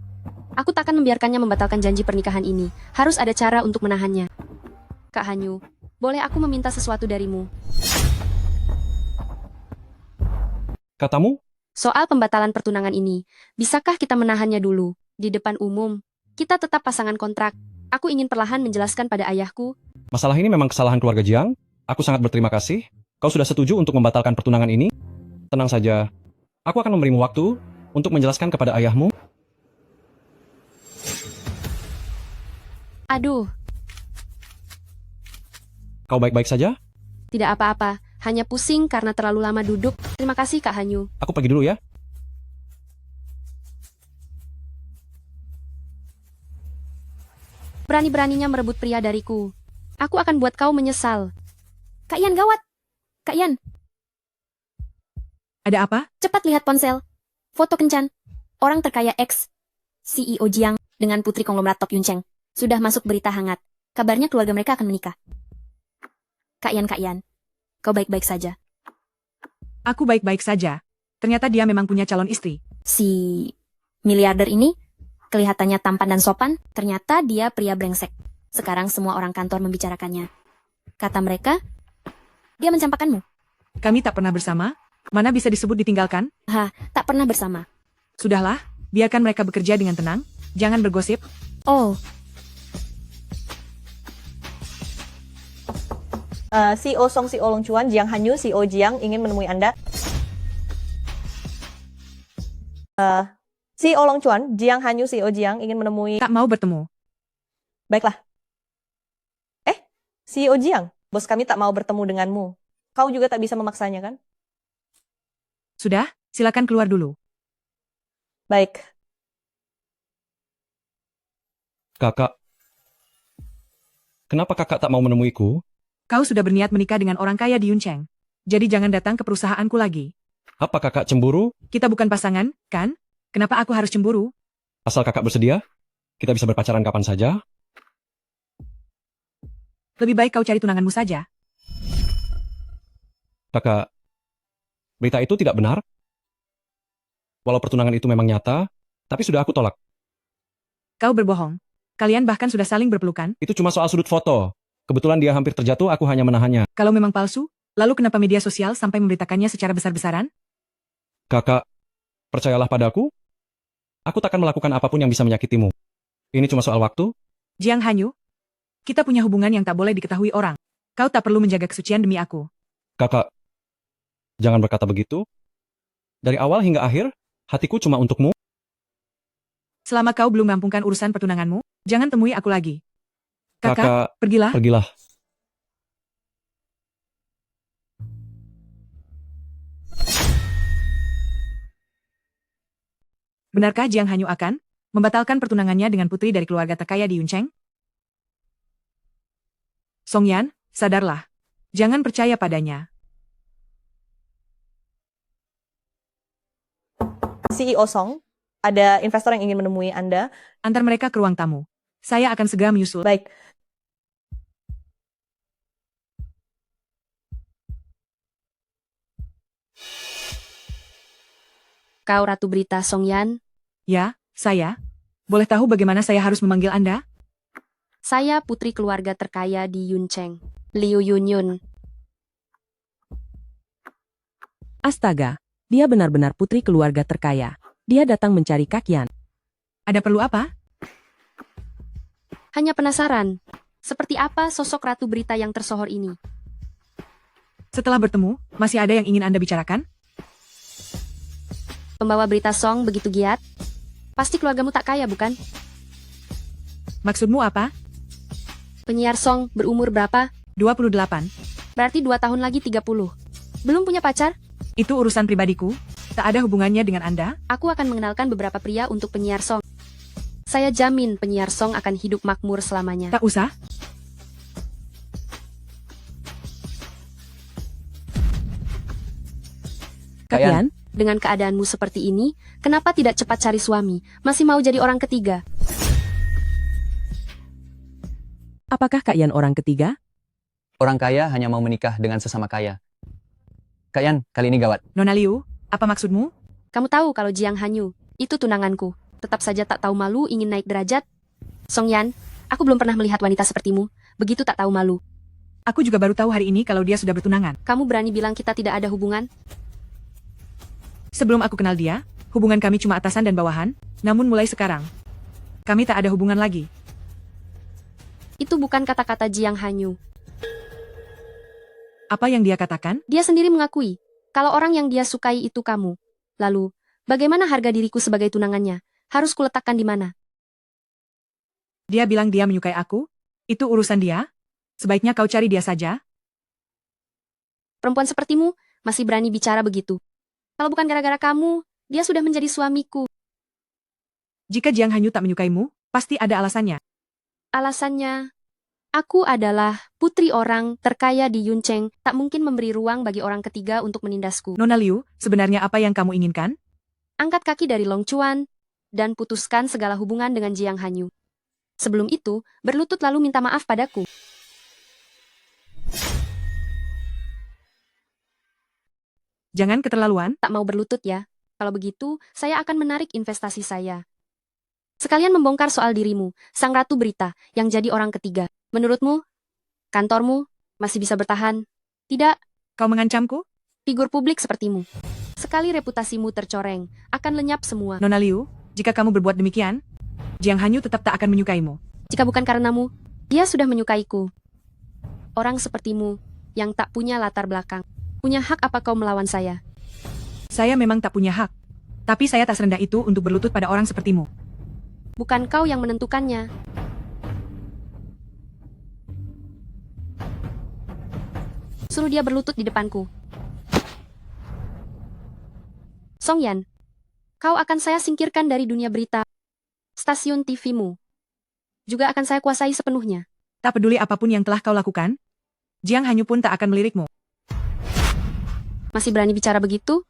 Aku takkan membiarkannya membatalkan janji pernikahan ini. Harus ada cara untuk menahannya. Kak Hanyu, boleh aku meminta sesuatu darimu? Katamu? Soal pembatalan pertunangan ini, bisakah kita menahannya dulu, di depan umum? Kita tetap pasangan kontrak. Aku ingin perlahan menjelaskan pada ayahku. Masalah ini memang kesalahan keluarga Jiang. Aku sangat berterima kasih. Kau sudah setuju untuk membatalkan pertunangan ini? Tenang saja. Aku akan memberimu waktu untuk menjelaskan kepada ayahmu. Aduh, Kau baik-baik saja? tidak apa-apa. Hanya pusing karena terlalu lama duduk. Terima kasih Kak Hanyu. Aku pergi dulu ya. Berani-beraninya merebut pria dariku. Aku akan buat kau menyesal. Kak Yan, gawat. Kak Yan, Ada apa? cepat lihat ponsel. Foto kencan. Orang terkaya X, CEO Jiang, dengan putri konglomerat Top Yuncheng. Sudah masuk berita hangat. Kabarnya keluarga mereka akan menikah. Kak Yan, kau baik-baik saja. Aku baik-baik saja. Ternyata dia memang punya calon istri. Si miliarder ini kelihatannya tampan dan sopan, ternyata dia pria brengsek. Sekarang semua orang kantor membicarakannya. Kata mereka, dia mencampakkanmu. Kami tak pernah bersama. Mana bisa disebut ditinggalkan? Tak pernah bersama. Sudahlah, biarkan mereka bekerja dengan tenang. Jangan bergosip. Oh, CEO Song CEO Longchuan, Jiang Hanyu, CEO Jiang ingin menemui Anda. CEO Longchuan, Jiang Hanyu, CEO Jiang ingin menemui. Tak mau bertemu. Baiklah. CEO Jiang, bos kami tak mau bertemu denganmu. Kau juga tak bisa memaksanya, kan? Sudah, silakan keluar dulu. Baik. Kakak. Kenapa kakak tak mau menemuiku? Kau sudah berniat menikah dengan orang kaya di Yuncheng. Jadi jangan datang ke perusahaanku lagi. Apa kakak cemburu? Kita bukan pasangan, kan? Kenapa aku harus cemburu? Asal kakak bersedia, kita bisa berpacaran kapan saja. Lebih baik kau cari tunanganmu saja. Kakak, berita itu tidak benar. Walau pertunangan itu memang nyata, tapi sudah aku tolak. Kau berbohong. Kalian bahkan sudah saling berpelukan. Itu cuma soal sudut foto. Kebetulan dia hampir terjatuh, aku hanya menahannya. Kalau memang palsu, lalu kenapa media sosial sampai memberitakannya secara besar-besaran? Kakak, percayalah padaku. Aku takkan melakukan apapun yang bisa menyakitimu. Ini cuma soal waktu. Jiang Hanyu, kita punya hubungan yang tak boleh diketahui orang. Kau tak perlu menjaga kesucian demi aku. Kakak, jangan berkata begitu. Dari awal hingga akhir, hatiku cuma untukmu. Selama kau belum merampungkan urusan pertunanganmu, jangan temui aku lagi. Kakak, pergilah. Pergilah. Benarkah Jiang Hanyu akan membatalkan pertunangannya dengan putri dari keluarga terkaya di Yuncheng? Song Yan, sadarlah. Jangan percaya padanya. CEO Song, ada investor yang ingin menemui Anda. Antar mereka ke ruang tamu. Saya akan segera menyusul. Baik. Kau Ratu Berita Song Yan? Ya, saya. Boleh tahu bagaimana saya harus memanggil Anda? Saya putri keluarga terkaya di Yuncheng, Liu Yunyun. Astaga, dia benar-benar putri keluarga terkaya. Dia datang mencari Kakian. Ada perlu apa? Hanya penasaran, seperti apa sosok Ratu Berita yang tersohor ini? Setelah bertemu, masih ada yang ingin Anda bicarakan? Pembawa berita Song begitu giat? Pasti keluargamu tak kaya, bukan? Maksudmu apa? Penyiar Song berumur berapa? 28. Berarti 2 tahun lagi 30. Belum punya pacar? Itu urusan pribadiku. Tak ada hubungannya dengan Anda. Aku akan mengenalkan beberapa pria untuk penyiar Song. Saya jamin penyiar Song akan hidup makmur selamanya. Tak usah. Kakian? Dengan keadaanmu seperti ini, kenapa tidak cepat cari suami? Masih mau jadi orang ketiga? Apakah Kakian orang ketiga? Orang kaya hanya mau menikah dengan sesama kaya. Kak Yan, kali ini gawat. Nona Liu, apa maksudmu? Kamu tahu kalau Jiang Hanyu, itu tunanganku. Tetap saja tak tahu malu ingin naik derajat. Song Yan, aku belum pernah melihat wanita sepertimu, begitu tak tahu malu. Aku juga baru tahu hari ini kalau dia sudah bertunangan. Kamu berani bilang kita tidak ada hubungan? Sebelum aku kenal dia, hubungan kami cuma atasan dan bawahan, namun mulai sekarang, kami tak ada hubungan lagi. Itu bukan kata-kata Jiang Hanyu. Apa yang dia katakan? Dia sendiri mengakui, kalau orang yang dia sukai itu kamu. Lalu, bagaimana harga diriku sebagai tunangannya? Harus kuletakkan di mana? Dia bilang dia menyukai aku? Itu urusan dia? Sebaiknya kau cari dia saja. Perempuan sepertimu masih berani bicara begitu. Kalau bukan gara-gara kamu, dia sudah menjadi suamiku. Jika Jiang Hanyu tak menyukaimu, pasti ada alasannya. Alasannya, aku adalah putri orang terkaya di Yuncheng, tak mungkin memberi ruang bagi orang ketiga untuk menindasku. Nona Liu, sebenarnya apa yang kamu inginkan? Angkat kaki dari Long Chuan, dan putuskan segala hubungan dengan Jiang Hanyu. Sebelum itu, berlutut lalu minta maaf padaku. Jangan keterlaluan. Tak mau berlutut ya. Kalau begitu, saya akan menarik investasi saya. Sekalian membongkar soal dirimu, sang Ratu Berita, yang jadi orang ketiga. Menurutmu, kantormu masih bisa bertahan? Tidak. Kau mengancamku? Figur publik sepertimu. Sekali reputasimu tercoreng, akan lenyap semua. Nona Liu, jika kamu berbuat demikian, Jiang Hanyu tetap tak akan menyukaimu. Jika bukan karenamu, dia sudah menyukaiku. Orang sepertimu, yang tak punya latar belakang. Punya hak apa kau melawan saya? Saya memang tak punya hak. Tapi saya tak serendah itu untuk berlutut pada orang sepertimu. Bukan kau yang menentukannya. Suruh dia berlutut di depanku. Song Yan, kau akan saya singkirkan dari dunia berita. Stasiun TV-mu juga akan saya kuasai sepenuhnya. Tak peduli apapun yang telah kau lakukan, Jiang Hanyu pun tak akan melirikmu. Masih berani bicara begitu?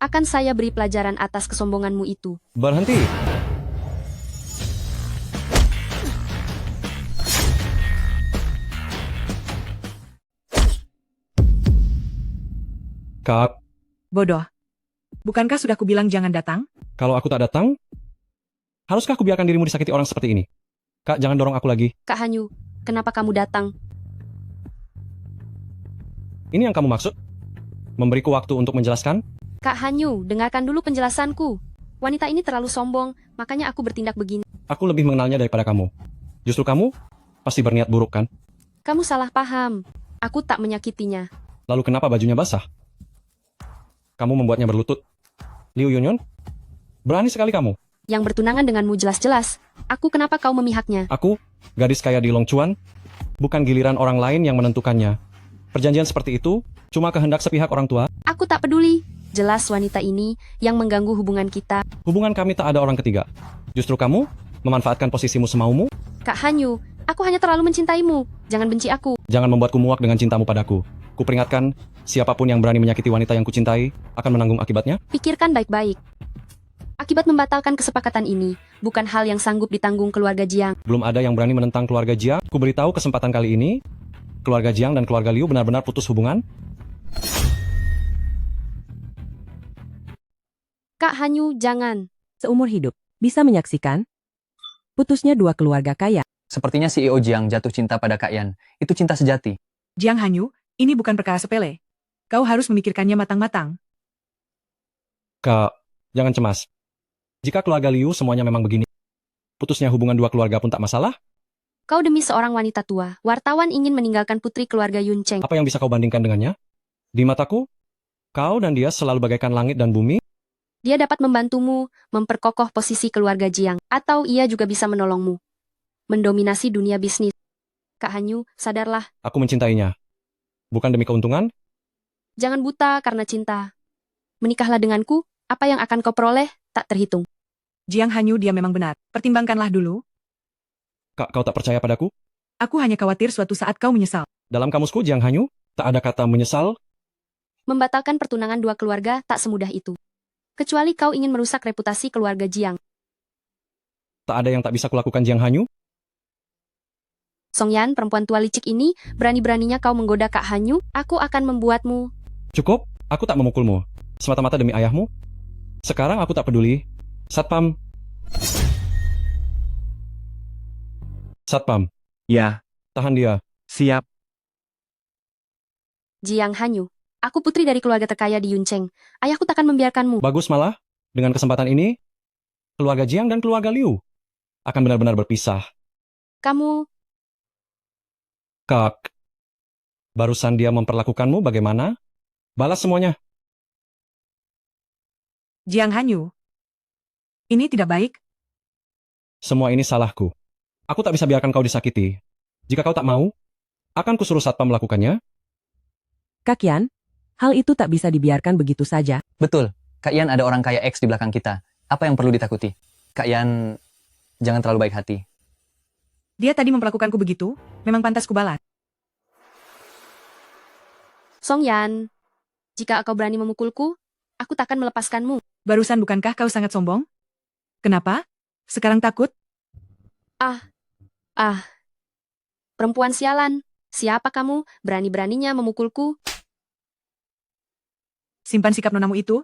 Akan saya beri pelajaran atas kesombonganmu itu. Berhenti. Bodoh. Bukankah sudah kubilang jangan datang? Kalau aku tak datang, haruskah aku biarkan dirimu disakiti orang seperti ini? Kak, jangan dorong aku lagi. Kak Hanyu, kenapa kamu datang? Ini yang kamu maksud? Memberiku waktu untuk menjelaskan? Kak Hanyu, dengarkan dulu penjelasanku. Wanita ini terlalu sombong, makanya aku bertindak begini. Aku lebih mengenalnya daripada kamu. Justru kamu pasti berniat buruk, kan? Kamu salah paham. Aku tak menyakitinya. Lalu kenapa bajunya basah? Kamu membuatnya berlutut. Liu Yunyun, berani sekali kamu. Yang bertunangan denganmu jelas-jelas. Aku kenapa kau memihaknya? Aku, gadis kaya di Longchuan, bukan giliran orang lain yang menentukannya. Perjanjian seperti itu cuma kehendak sepihak orang tua. Aku tak peduli. Jelas wanita ini yang mengganggu hubungan kita. Hubungan kami tak ada orang ketiga. Justru kamu memanfaatkan posisimu semaumu. Kak Hanyu, aku hanya terlalu mencintaimu. Jangan benci aku. Jangan membuatku muak dengan cintamu padaku. Kuperingatkan, siapapun yang berani menyakiti wanita yang kucintai akan menanggung akibatnya. Pikirkan baik-baik. Akibat membatalkan kesepakatan ini, bukan hal yang sanggup ditanggung keluarga Jiang. Belum ada yang berani menentang keluarga Jiang. Ku beritahu kesempatan kali ini, keluarga Jiang dan keluarga Liu benar-benar putus hubungan. Kak Hanyu, jangan. Seumur hidup, bisa menyaksikan putusnya dua keluarga kaya. Sepertinya CEO Jiang jatuh cinta pada Kak Yan. Itu cinta sejati. Jiang Hanyu, ini bukan perkara sepele. Kau harus memikirkannya matang-matang. Kak, jangan cemas. Jika keluarga Liu semuanya memang begini, putusnya hubungan dua keluarga pun tak masalah. Kau demi seorang wanita tua, wartawan ingin meninggalkan putri keluarga Yun Cheng. Apa yang bisa kau bandingkan dengannya? Di mataku, kau dan dia selalu bagaikan langit dan bumi. Dia dapat membantumu memperkokoh posisi keluarga Jiang, atau ia juga bisa menolongmu mendominasi dunia bisnis. Kak Hanyu, sadarlah. Aku mencintainya. Bukan demi keuntungan. Jangan buta karena cinta. Menikahlah denganku, apa yang akan kau peroleh tak terhitung. Jiang Hanyu, dia memang benar. Pertimbangkanlah dulu. Kak, kau tak percaya padaku? Aku hanya khawatir suatu saat kau menyesal. Dalam kamusku, Jiang Hanyu, tak ada kata menyesal. Membatalkan pertunangan dua keluarga tak semudah itu. Kecuali kau ingin merusak reputasi keluarga Jiang. Tak ada yang tak bisa kulakukan, Jiang Hanyu. Song Yan, perempuan tua licik ini, berani-beraninya kau menggoda Kak Hanyu, aku akan membuatmu. Cukup, aku tak memukulmu. Semata-mata demi ayahmu. Sekarang aku tak peduli. Satpam. Satpam. Ya. Tahan dia. Siap. Jiang Hanyu, aku putri dari keluarga terkaya di Yuncheng. Ayahku takkan membiarkanmu. Bagus malah. Dengan kesempatan ini, keluarga Jiang dan keluarga Liu akan benar-benar berpisah. Kamu... Kak, barusan dia memperlakukanmu bagaimana? Balas semuanya. Jiang Hanyu, ini tidak baik. Semua ini salahku. Aku tak bisa biarkan kau disakiti. Jika kau tak mau, akan kusuruh satpam melakukannya. Kak Yan, hal itu tak bisa dibiarkan begitu saja. Betul. Kak Yan ada orang kaya X di belakang kita. Apa yang perlu ditakuti? Kak Yan, jangan terlalu baik hati. Dia tadi memperlakukanku begitu, memang pantas kubalas. Song Yan, jika kau berani memukulku, aku takkan melepaskanmu. Barusan bukankah kau sangat sombong? Kenapa? Sekarang takut? Perempuan sialan, siapa kamu berani-beraninya memukulku? Simpan sikap nonamu itu.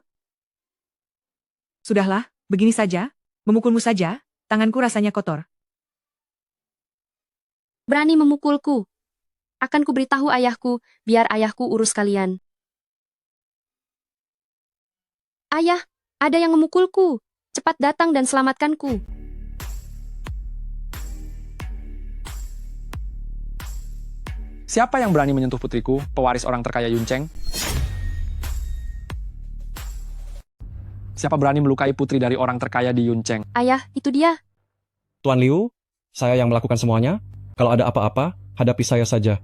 Sudahlah, begini saja, memukulmu saja, tanganku rasanya kotor. Berani memukulku. Akan kuberitahu ayahku, biar ayahku urus kalian. Ayah, ada yang memukulku. Cepat datang dan selamatkanku. Siapa yang berani menyentuh putriku, pewaris orang terkaya Yuncheng? Siapa berani melukai putri dari orang terkaya di Yuncheng? Ayah, itu dia. Tuan Liu, saya yang melakukan semuanya. Kalau ada apa-apa, hadapi saya saja.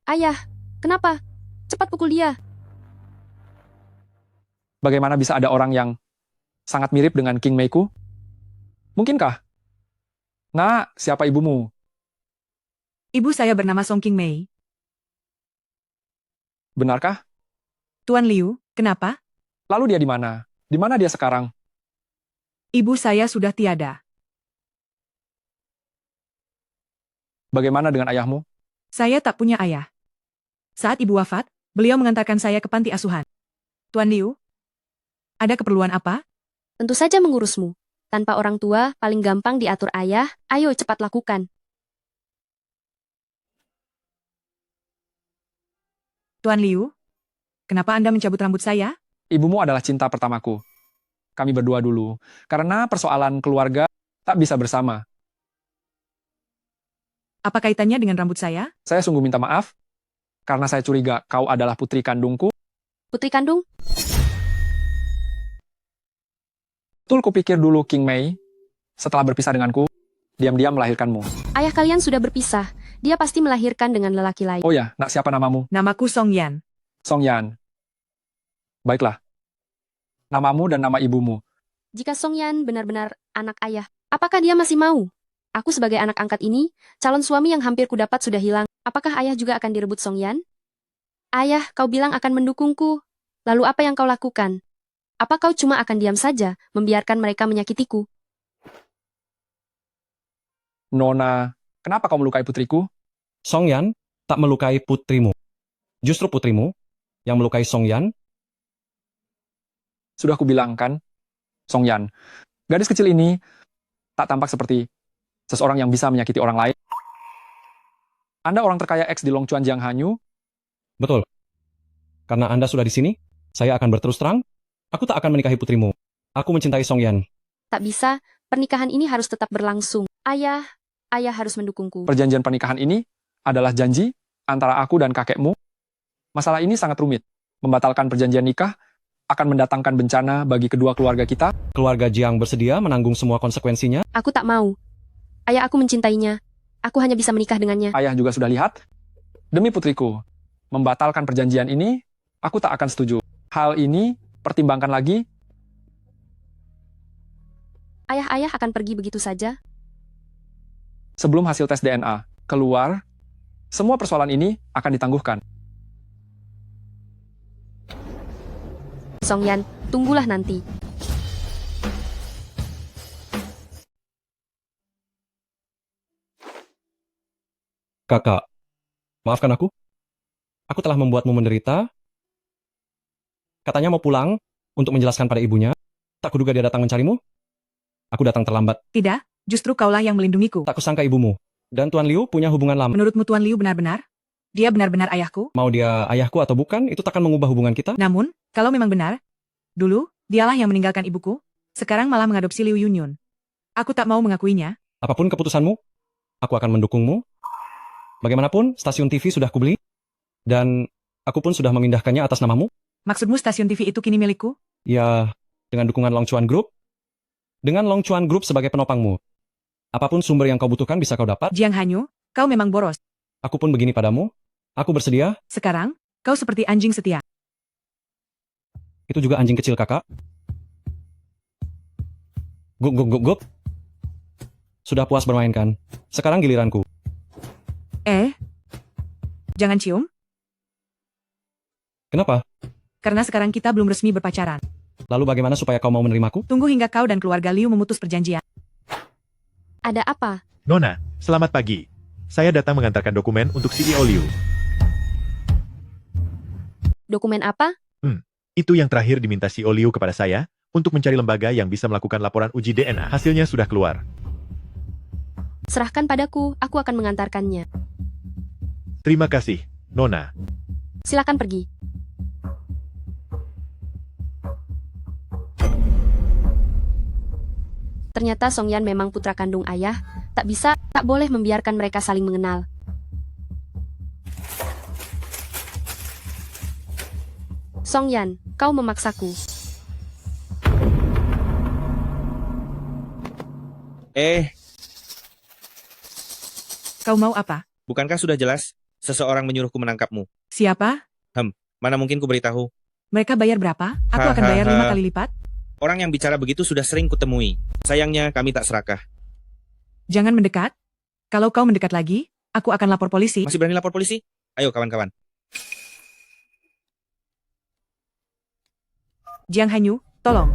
Ayah, kenapa? Cepat pukul dia. Bagaimana bisa ada orang yang sangat mirip dengan King Meiku? Mungkinkah? Nah, siapa ibumu? Ibu saya bernama Song King Mei. Benarkah? Tuan Liu, kenapa? Lalu dia di mana? Di mana dia sekarang? Ibu saya sudah tiada. Bagaimana dengan ayahmu? Saya tak punya ayah. Saat ibu wafat, Beliau mengantarkan saya ke panti asuhan. Tuan Liu, ada keperluan apa? Tentu saja mengurusmu. Tanpa orang tua, paling gampang diatur ayah, ayo cepat lakukan. Tuan Liu, kenapa Anda mencabut rambut saya? Ibumu adalah cinta pertamaku. Kami berdua dulu. Karena persoalan keluarga tak bisa bersama. Apa kaitannya dengan rambut saya? Saya sungguh minta maaf. Karena saya curiga kau adalah putri kandungku. Putri kandung? Betul kupikir dulu King Mei. Setelah berpisah denganku, diam-diam melahirkanmu. Ayah kalian sudah berpisah. Dia pasti melahirkan dengan lelaki lain. Oh ya, nak siapa namamu? Namaku Song Yan. Song Yan. Baiklah. Namamu dan nama ibumu. Jika Song Yan benar-benar anak ayah, apakah dia masih mau? Aku sebagai anak angkat ini, calon suami yang hampir kudapat sudah hilang. Apakah ayah juga akan direbut Song Yan? Ayah, kau bilang akan mendukungku. Lalu apa yang kau lakukan? Apa kau cuma akan diam saja, membiarkan mereka menyakitiku? Nona, kenapa kau melukai putriku? Song Yan tak melukai putrimu. Justru putrimu yang melukai Song Yan. Sudah kubilang kan, Song Yan. Gadis kecil ini tak tampak seperti seseorang yang bisa menyakiti orang lain. Anda orang terkaya X di Longchuan Jiang Hanyu. Betul. Karena Anda sudah di sini, saya akan berterus terang. Aku tak akan menikahi putrimu. Aku mencintai Song Yan. Tak bisa, pernikahan ini harus tetap berlangsung. Ayah harus mendukungku. Perjanjian pernikahan ini adalah janji antara aku dan kakekmu. Masalah ini sangat rumit. Membatalkan perjanjian nikah akan mendatangkan bencana bagi kedua keluarga kita. Keluarga Jiang bersedia menanggung semua konsekuensinya. Aku tak mau. Ayah aku mencintainya. Aku hanya bisa menikah dengannya. Ayah juga sudah lihat. Demi putriku, membatalkan perjanjian ini, aku tak akan setuju. Hal ini pertimbangkan lagi. Ayah akan pergi begitu saja. Sebelum hasil tes DNA keluar, semua persoalan ini akan ditangguhkan. Song Yan, tunggulah nanti. Kakak, maafkan aku. Aku telah membuatmu menderita. Katanya mau pulang untuk menjelaskan pada ibunya. Tak kuduga dia datang mencarimu. Aku datang terlambat. Tidak, justru kaulah yang melindungiku. Tak kusangka ibumu. Dan Tuan Liu punya hubungan lama. Menurutmu Tuan Liu benar-benar? Dia benar-benar ayahku? Mau dia ayahku atau bukan, itu takkan mengubah hubungan kita. Namun, kalau memang benar, dulu, dialah yang meninggalkan ibuku, sekarang malah mengadopsi Liu Yunyun. Aku tak mau mengakuinya. Apapun keputusanmu, aku akan mendukungmu. Bagaimanapun, stasiun TV sudah kubeli, dan aku pun sudah memindahkannya atas namamu. Maksudmu stasiun TV itu kini milikku? Ya, dengan dukungan Longchuan Group. Dengan Longchuan Group sebagai penopangmu. Apapun sumber yang kau butuhkan bisa kau dapat. Jiang Hanyu, kau memang boros. Aku pun begini padamu. Aku bersedia. Sekarang, kau seperti anjing setia. Itu juga anjing kecil, kakak. Guk, guk, guk, guk. Sudah puas bermain kan? Sekarang giliranku. Jangan cium. Kenapa? Karena sekarang kita belum resmi berpacaran. Lalu bagaimana supaya kau mau menerimaku? Tunggu hingga kau dan keluarga Liu memutus perjanjian. Ada apa? Nona, selamat pagi. Saya datang mengantarkan dokumen untuk CEO Liu. Dokumen apa? Itu yang terakhir diminta CEO Liu kepada saya, untuk mencari lembaga yang bisa melakukan laporan uji DNA. Hasilnya sudah keluar. Serahkan padaku, aku akan mengantarkannya. Terima kasih, Nona. Silakan pergi. Ternyata Song Yan memang putra kandung ayah, tak boleh membiarkan mereka saling mengenal. Song Yan, kau memaksaku. Kau mau apa? Bukankah sudah jelas? Seseorang menyuruhku menangkapmu. Siapa? Mana mungkin ku beritahu. Mereka bayar berapa? Aku akan bayar 5 kali lipat. Orang yang bicara begitu sudah sering kutemui. Sayangnya kami tak serakah. Jangan mendekat. Kalau kau mendekat lagi, aku akan lapor polisi. Masih berani lapor polisi? Ayo kawan-kawan. Jiang Hanyu, tolong.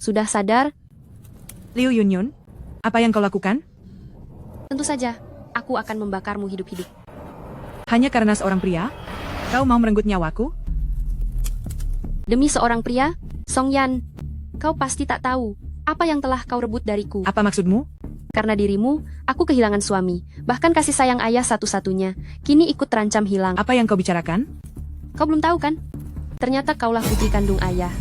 Sudah sadar? Liu Yunyun, Apa yang kau lakukan? Tentu saja, aku akan membakarmu hidup-hidup. Hanya karena seorang pria? Kau mau merenggut nyawaku? Demi seorang pria, Song Yan, kau pasti tak tahu apa yang telah kau rebut dariku. Apa maksudmu? Karena dirimu, aku kehilangan suami, bahkan kasih sayang ayah satu-satunya, kini ikut terancam hilang. Apa yang kau bicarakan? Kau belum tahu kan? Ternyata kaulah putri kandung ayah.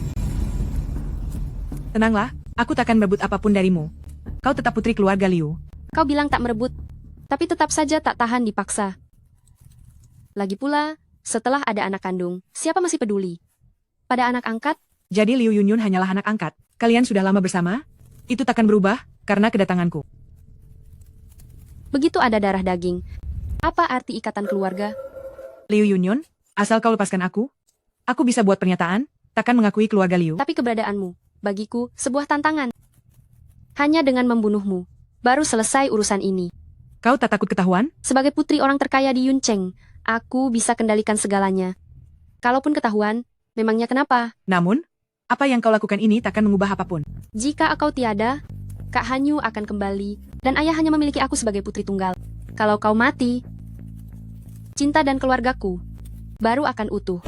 Tenanglah, aku takkan merebut apapun darimu. Kau tetap putri keluarga Liu. Kau bilang tak merebut, tapi tetap saja tak tahan dipaksa. Lagi pula, setelah ada anak kandung, siapa masih peduli? Pada anak angkat? Jadi Liu Yunyun hanyalah anak angkat. Kalian sudah lama bersama? Itu takkan berubah, karena kedatanganku. Begitu ada darah daging. Apa arti ikatan keluarga? Liu Yunyun, asal kau lepaskan aku bisa buat pernyataan, takkan mengakui keluarga Liu. Tapi keberadaanmu, bagiku, sebuah tantangan. Hanya dengan membunuhmu, baru selesai urusan ini. Kau tak takut ketahuan? Sebagai putri orang terkaya di Yuncheng, aku bisa kendalikan segalanya. Kalaupun ketahuan, memangnya kenapa? Namun, apa yang kau lakukan ini takkan mengubah apapun. Jika kau tiada, Kak Hanyu akan kembali, dan ayah hanya memiliki aku sebagai putri tunggal. Kalau kau mati, cinta dan keluargaku baru akan utuh.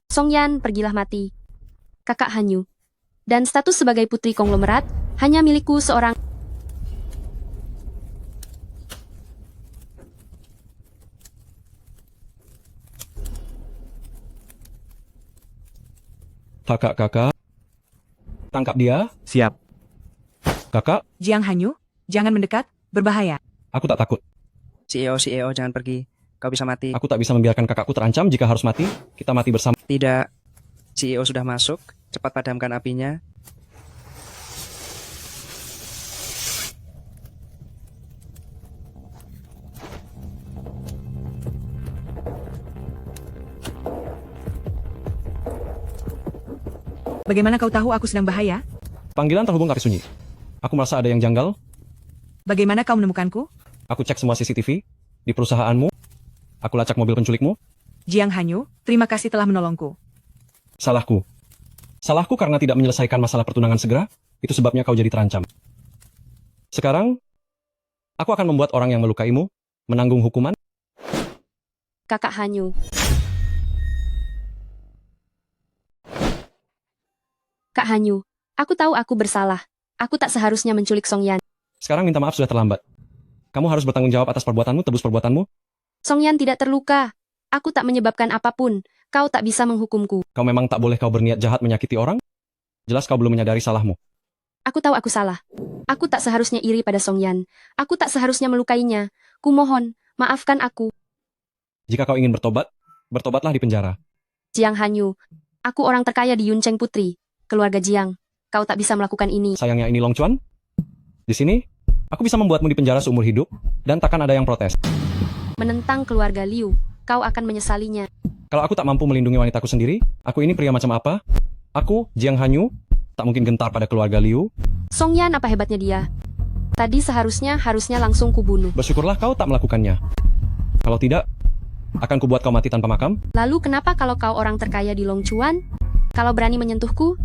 Song Yan, pergilah mati. Kakak Hanyu. Dan status sebagai putri konglomerat hanya milikku seorang. Kakak, tangkap dia. Siap. Kakak, Jiang Hanyu, jangan mendekat, berbahaya. aku tak takut. CEO, jangan pergi. Kau bisa mati. Aku tak bisa membiarkan kakakku terancam jika harus mati. Kita mati bersama. Tidak. CEO sudah masuk. Cepat padamkan apinya. Bagaimana kau tahu aku sedang bahaya? Panggilan terhubung kakek sunyi. Aku merasa ada yang janggal. Bagaimana kau menemukanku? Aku cek semua CCTV di perusahaanmu. Aku lacak mobil penculikmu. Jiang Hanyu, terima kasih telah menolongku. Salahku. Salahku karena tidak menyelesaikan masalah pertunangan segera. Itu sebabnya kau jadi terancam. Sekarang, aku akan membuat orang yang melukaimu menanggung hukuman. Kakak Hanyu. Kak Hanyu, aku tahu aku bersalah. Aku tak seharusnya menculik Song Yan. Sekarang minta maaf sudah terlambat. Kamu harus bertanggung jawab atas perbuatanmu, tebus perbuatanmu. Song Yan tidak terluka. Aku tak menyebabkan apapun. Kau tak bisa menghukumku. Kau memang tak boleh kau berniat jahat menyakiti orang? Jelas kau belum menyadari salahmu. Aku tahu aku salah. Aku tak seharusnya iri pada Song Yan. Aku tak seharusnya melukainya. Kumohon, maafkan aku. Jika kau ingin bertobat, bertobatlah di penjara. Jiang Hanyu, aku orang terkaya di Yuncheng Putri. Keluarga Jiang, kau tak bisa melakukan ini. Sayangnya ini Long Chuan. Di sini, aku bisa membuatmu di penjara seumur hidup, dan takkan ada yang protes. Menentang keluarga Liu, kau akan menyesalinya. Kalau aku tak mampu melindungi wanitaku sendiri, aku ini pria macam apa? Aku, Jiang Hanyu, tak mungkin gentar pada keluarga Liu. Song Yan, apa hebatnya dia? Tadi harusnya langsung kubunuh. Bersyukurlah kau tak melakukannya. Kalau tidak, akan kubuat kau mati tanpa makam. Lalu kenapa kalau kau orang terkaya di Long Chuan? Kalau berani menyentuhku?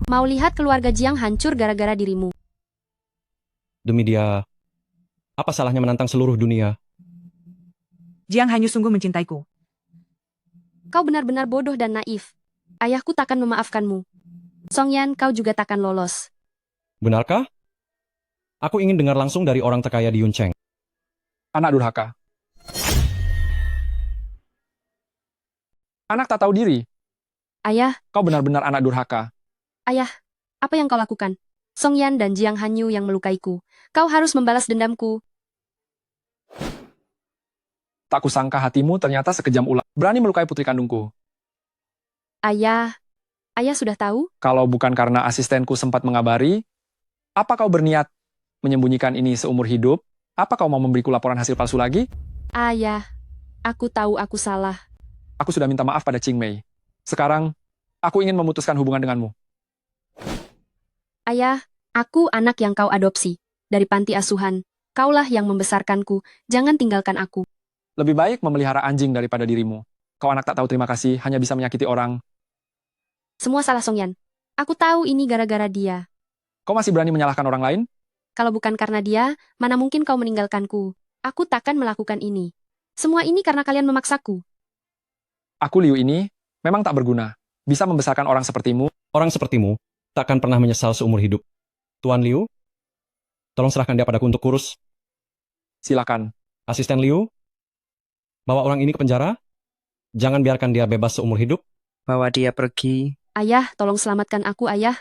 Mau lihat keluarga Jiang hancur gara-gara dirimu? Demi dia, apa salahnya menantang seluruh dunia? Jiang Hanyu sungguh mencintaiku. Kau benar-benar bodoh dan naif. Ayahku takkan memaafkanmu. Song Yan, kau juga takkan lolos. Benarkah? Aku ingin dengar langsung dari orang terkaya di Yuncheng. Anak durhaka. Anak tak tahu diri. Ayah. Kau benar-benar anak durhaka. Ayah, apa yang kau lakukan? Song Yan dan Jiang Hanyu yang melukaiku. Kau harus membalas dendamku. Tak kusangka hatimu ternyata sekejam ular. Berani melukai putri kandungku. Ayah sudah tahu? Kalau bukan karena asistenku sempat mengabari, apa kau berniat menyembunyikan ini seumur hidup? Apa kau mau memberiku laporan hasil palsu lagi? Ayah, aku tahu aku salah. Aku sudah minta maaf pada Qing Mei. Sekarang, aku ingin memutuskan hubungan denganmu. Ayah, aku anak yang kau adopsi. Dari panti asuhan. Kaulah yang membesarkanku. Jangan tinggalkan aku. Lebih baik memelihara anjing daripada dirimu. Kau anak tak tahu terima kasih, hanya bisa menyakiti orang. Semua salah Songyan. Aku tahu ini gara-gara dia. Kau masih berani menyalahkan orang lain? Kalau bukan karena dia, mana mungkin kau meninggalkanku. Aku takkan melakukan ini. Semua ini karena kalian memaksaku. Aku Liu ini memang tak berguna. Bisa membesarkan orang sepertimu. Orang sepertimu takkan pernah menyesal seumur hidup. Tuan Liu, tolong serahkan dia padaku untuk kurus. Silakan. Asisten Liu, bawa orang ini ke penjara. Jangan biarkan dia bebas seumur hidup. Bawa dia pergi. Ayah, tolong selamatkan aku, ayah.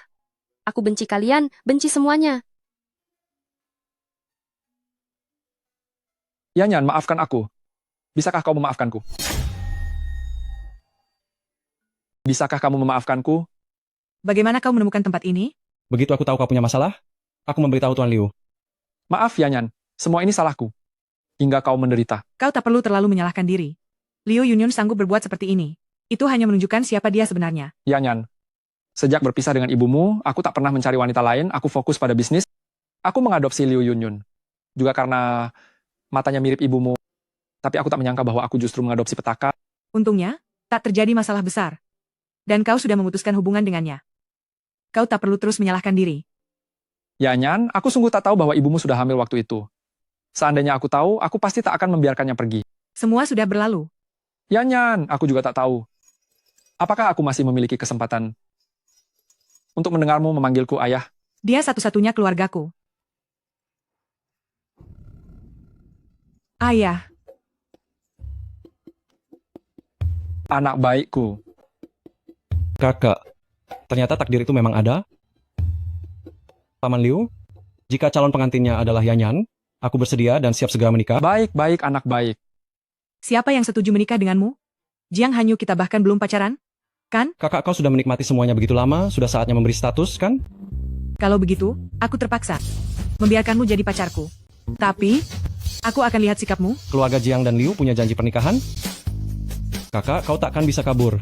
Aku benci kalian, benci semuanya. Yanyan, maafkan aku. Bisakah kau memaafkanku? Bisakah kamu memaafkanku? Bagaimana kau menemukan tempat ini? Begitu aku tahu kau punya masalah, aku memberitahu Tuan Liu. Maaf Yanyan, semua ini salahku. Hingga kau menderita. Kau tak perlu terlalu menyalahkan diri. Liu Yunyun sanggup berbuat seperti ini. Itu hanya menunjukkan siapa dia sebenarnya. Yanyan, sejak berpisah dengan ibumu, aku tak pernah mencari wanita lain, aku fokus pada bisnis. Aku mengadopsi Liu Yunyun. Juga karena matanya mirip ibumu. Tapi aku tak menyangka bahwa aku justru mengadopsi petaka. Untungnya, tak terjadi masalah besar. Dan kau sudah memutuskan hubungan dengannya. Kau tak perlu terus menyalahkan diri. Yanyan, aku sungguh tak tahu bahwa ibumu sudah hamil waktu itu. Seandainya aku tahu, aku pasti tak akan membiarkannya pergi. Semua sudah berlalu. Yanyan, aku juga tak tahu. Apakah aku masih memiliki kesempatan untuk mendengarmu memanggilku ayah? Dia satu-satunya keluargaku. Ayah. Anak baikku. Kakak, ternyata takdir itu memang ada. Paman Liu, jika calon pengantinnya adalah Yanyan, aku bersedia dan siap segera menikah. Baik, anak baik. Siapa yang setuju menikah denganmu? Jiang Hanyu kita bahkan belum pacaran? Kan? Kakak, kau sudah menikmati semuanya begitu lama, sudah saatnya memberi status, kan? Kalau begitu, aku terpaksa membiarkanmu jadi pacarku. Tapi, aku akan lihat sikapmu. Keluarga Jiang dan Liu punya janji pernikahan? Kakak, kau takkan bisa kabur.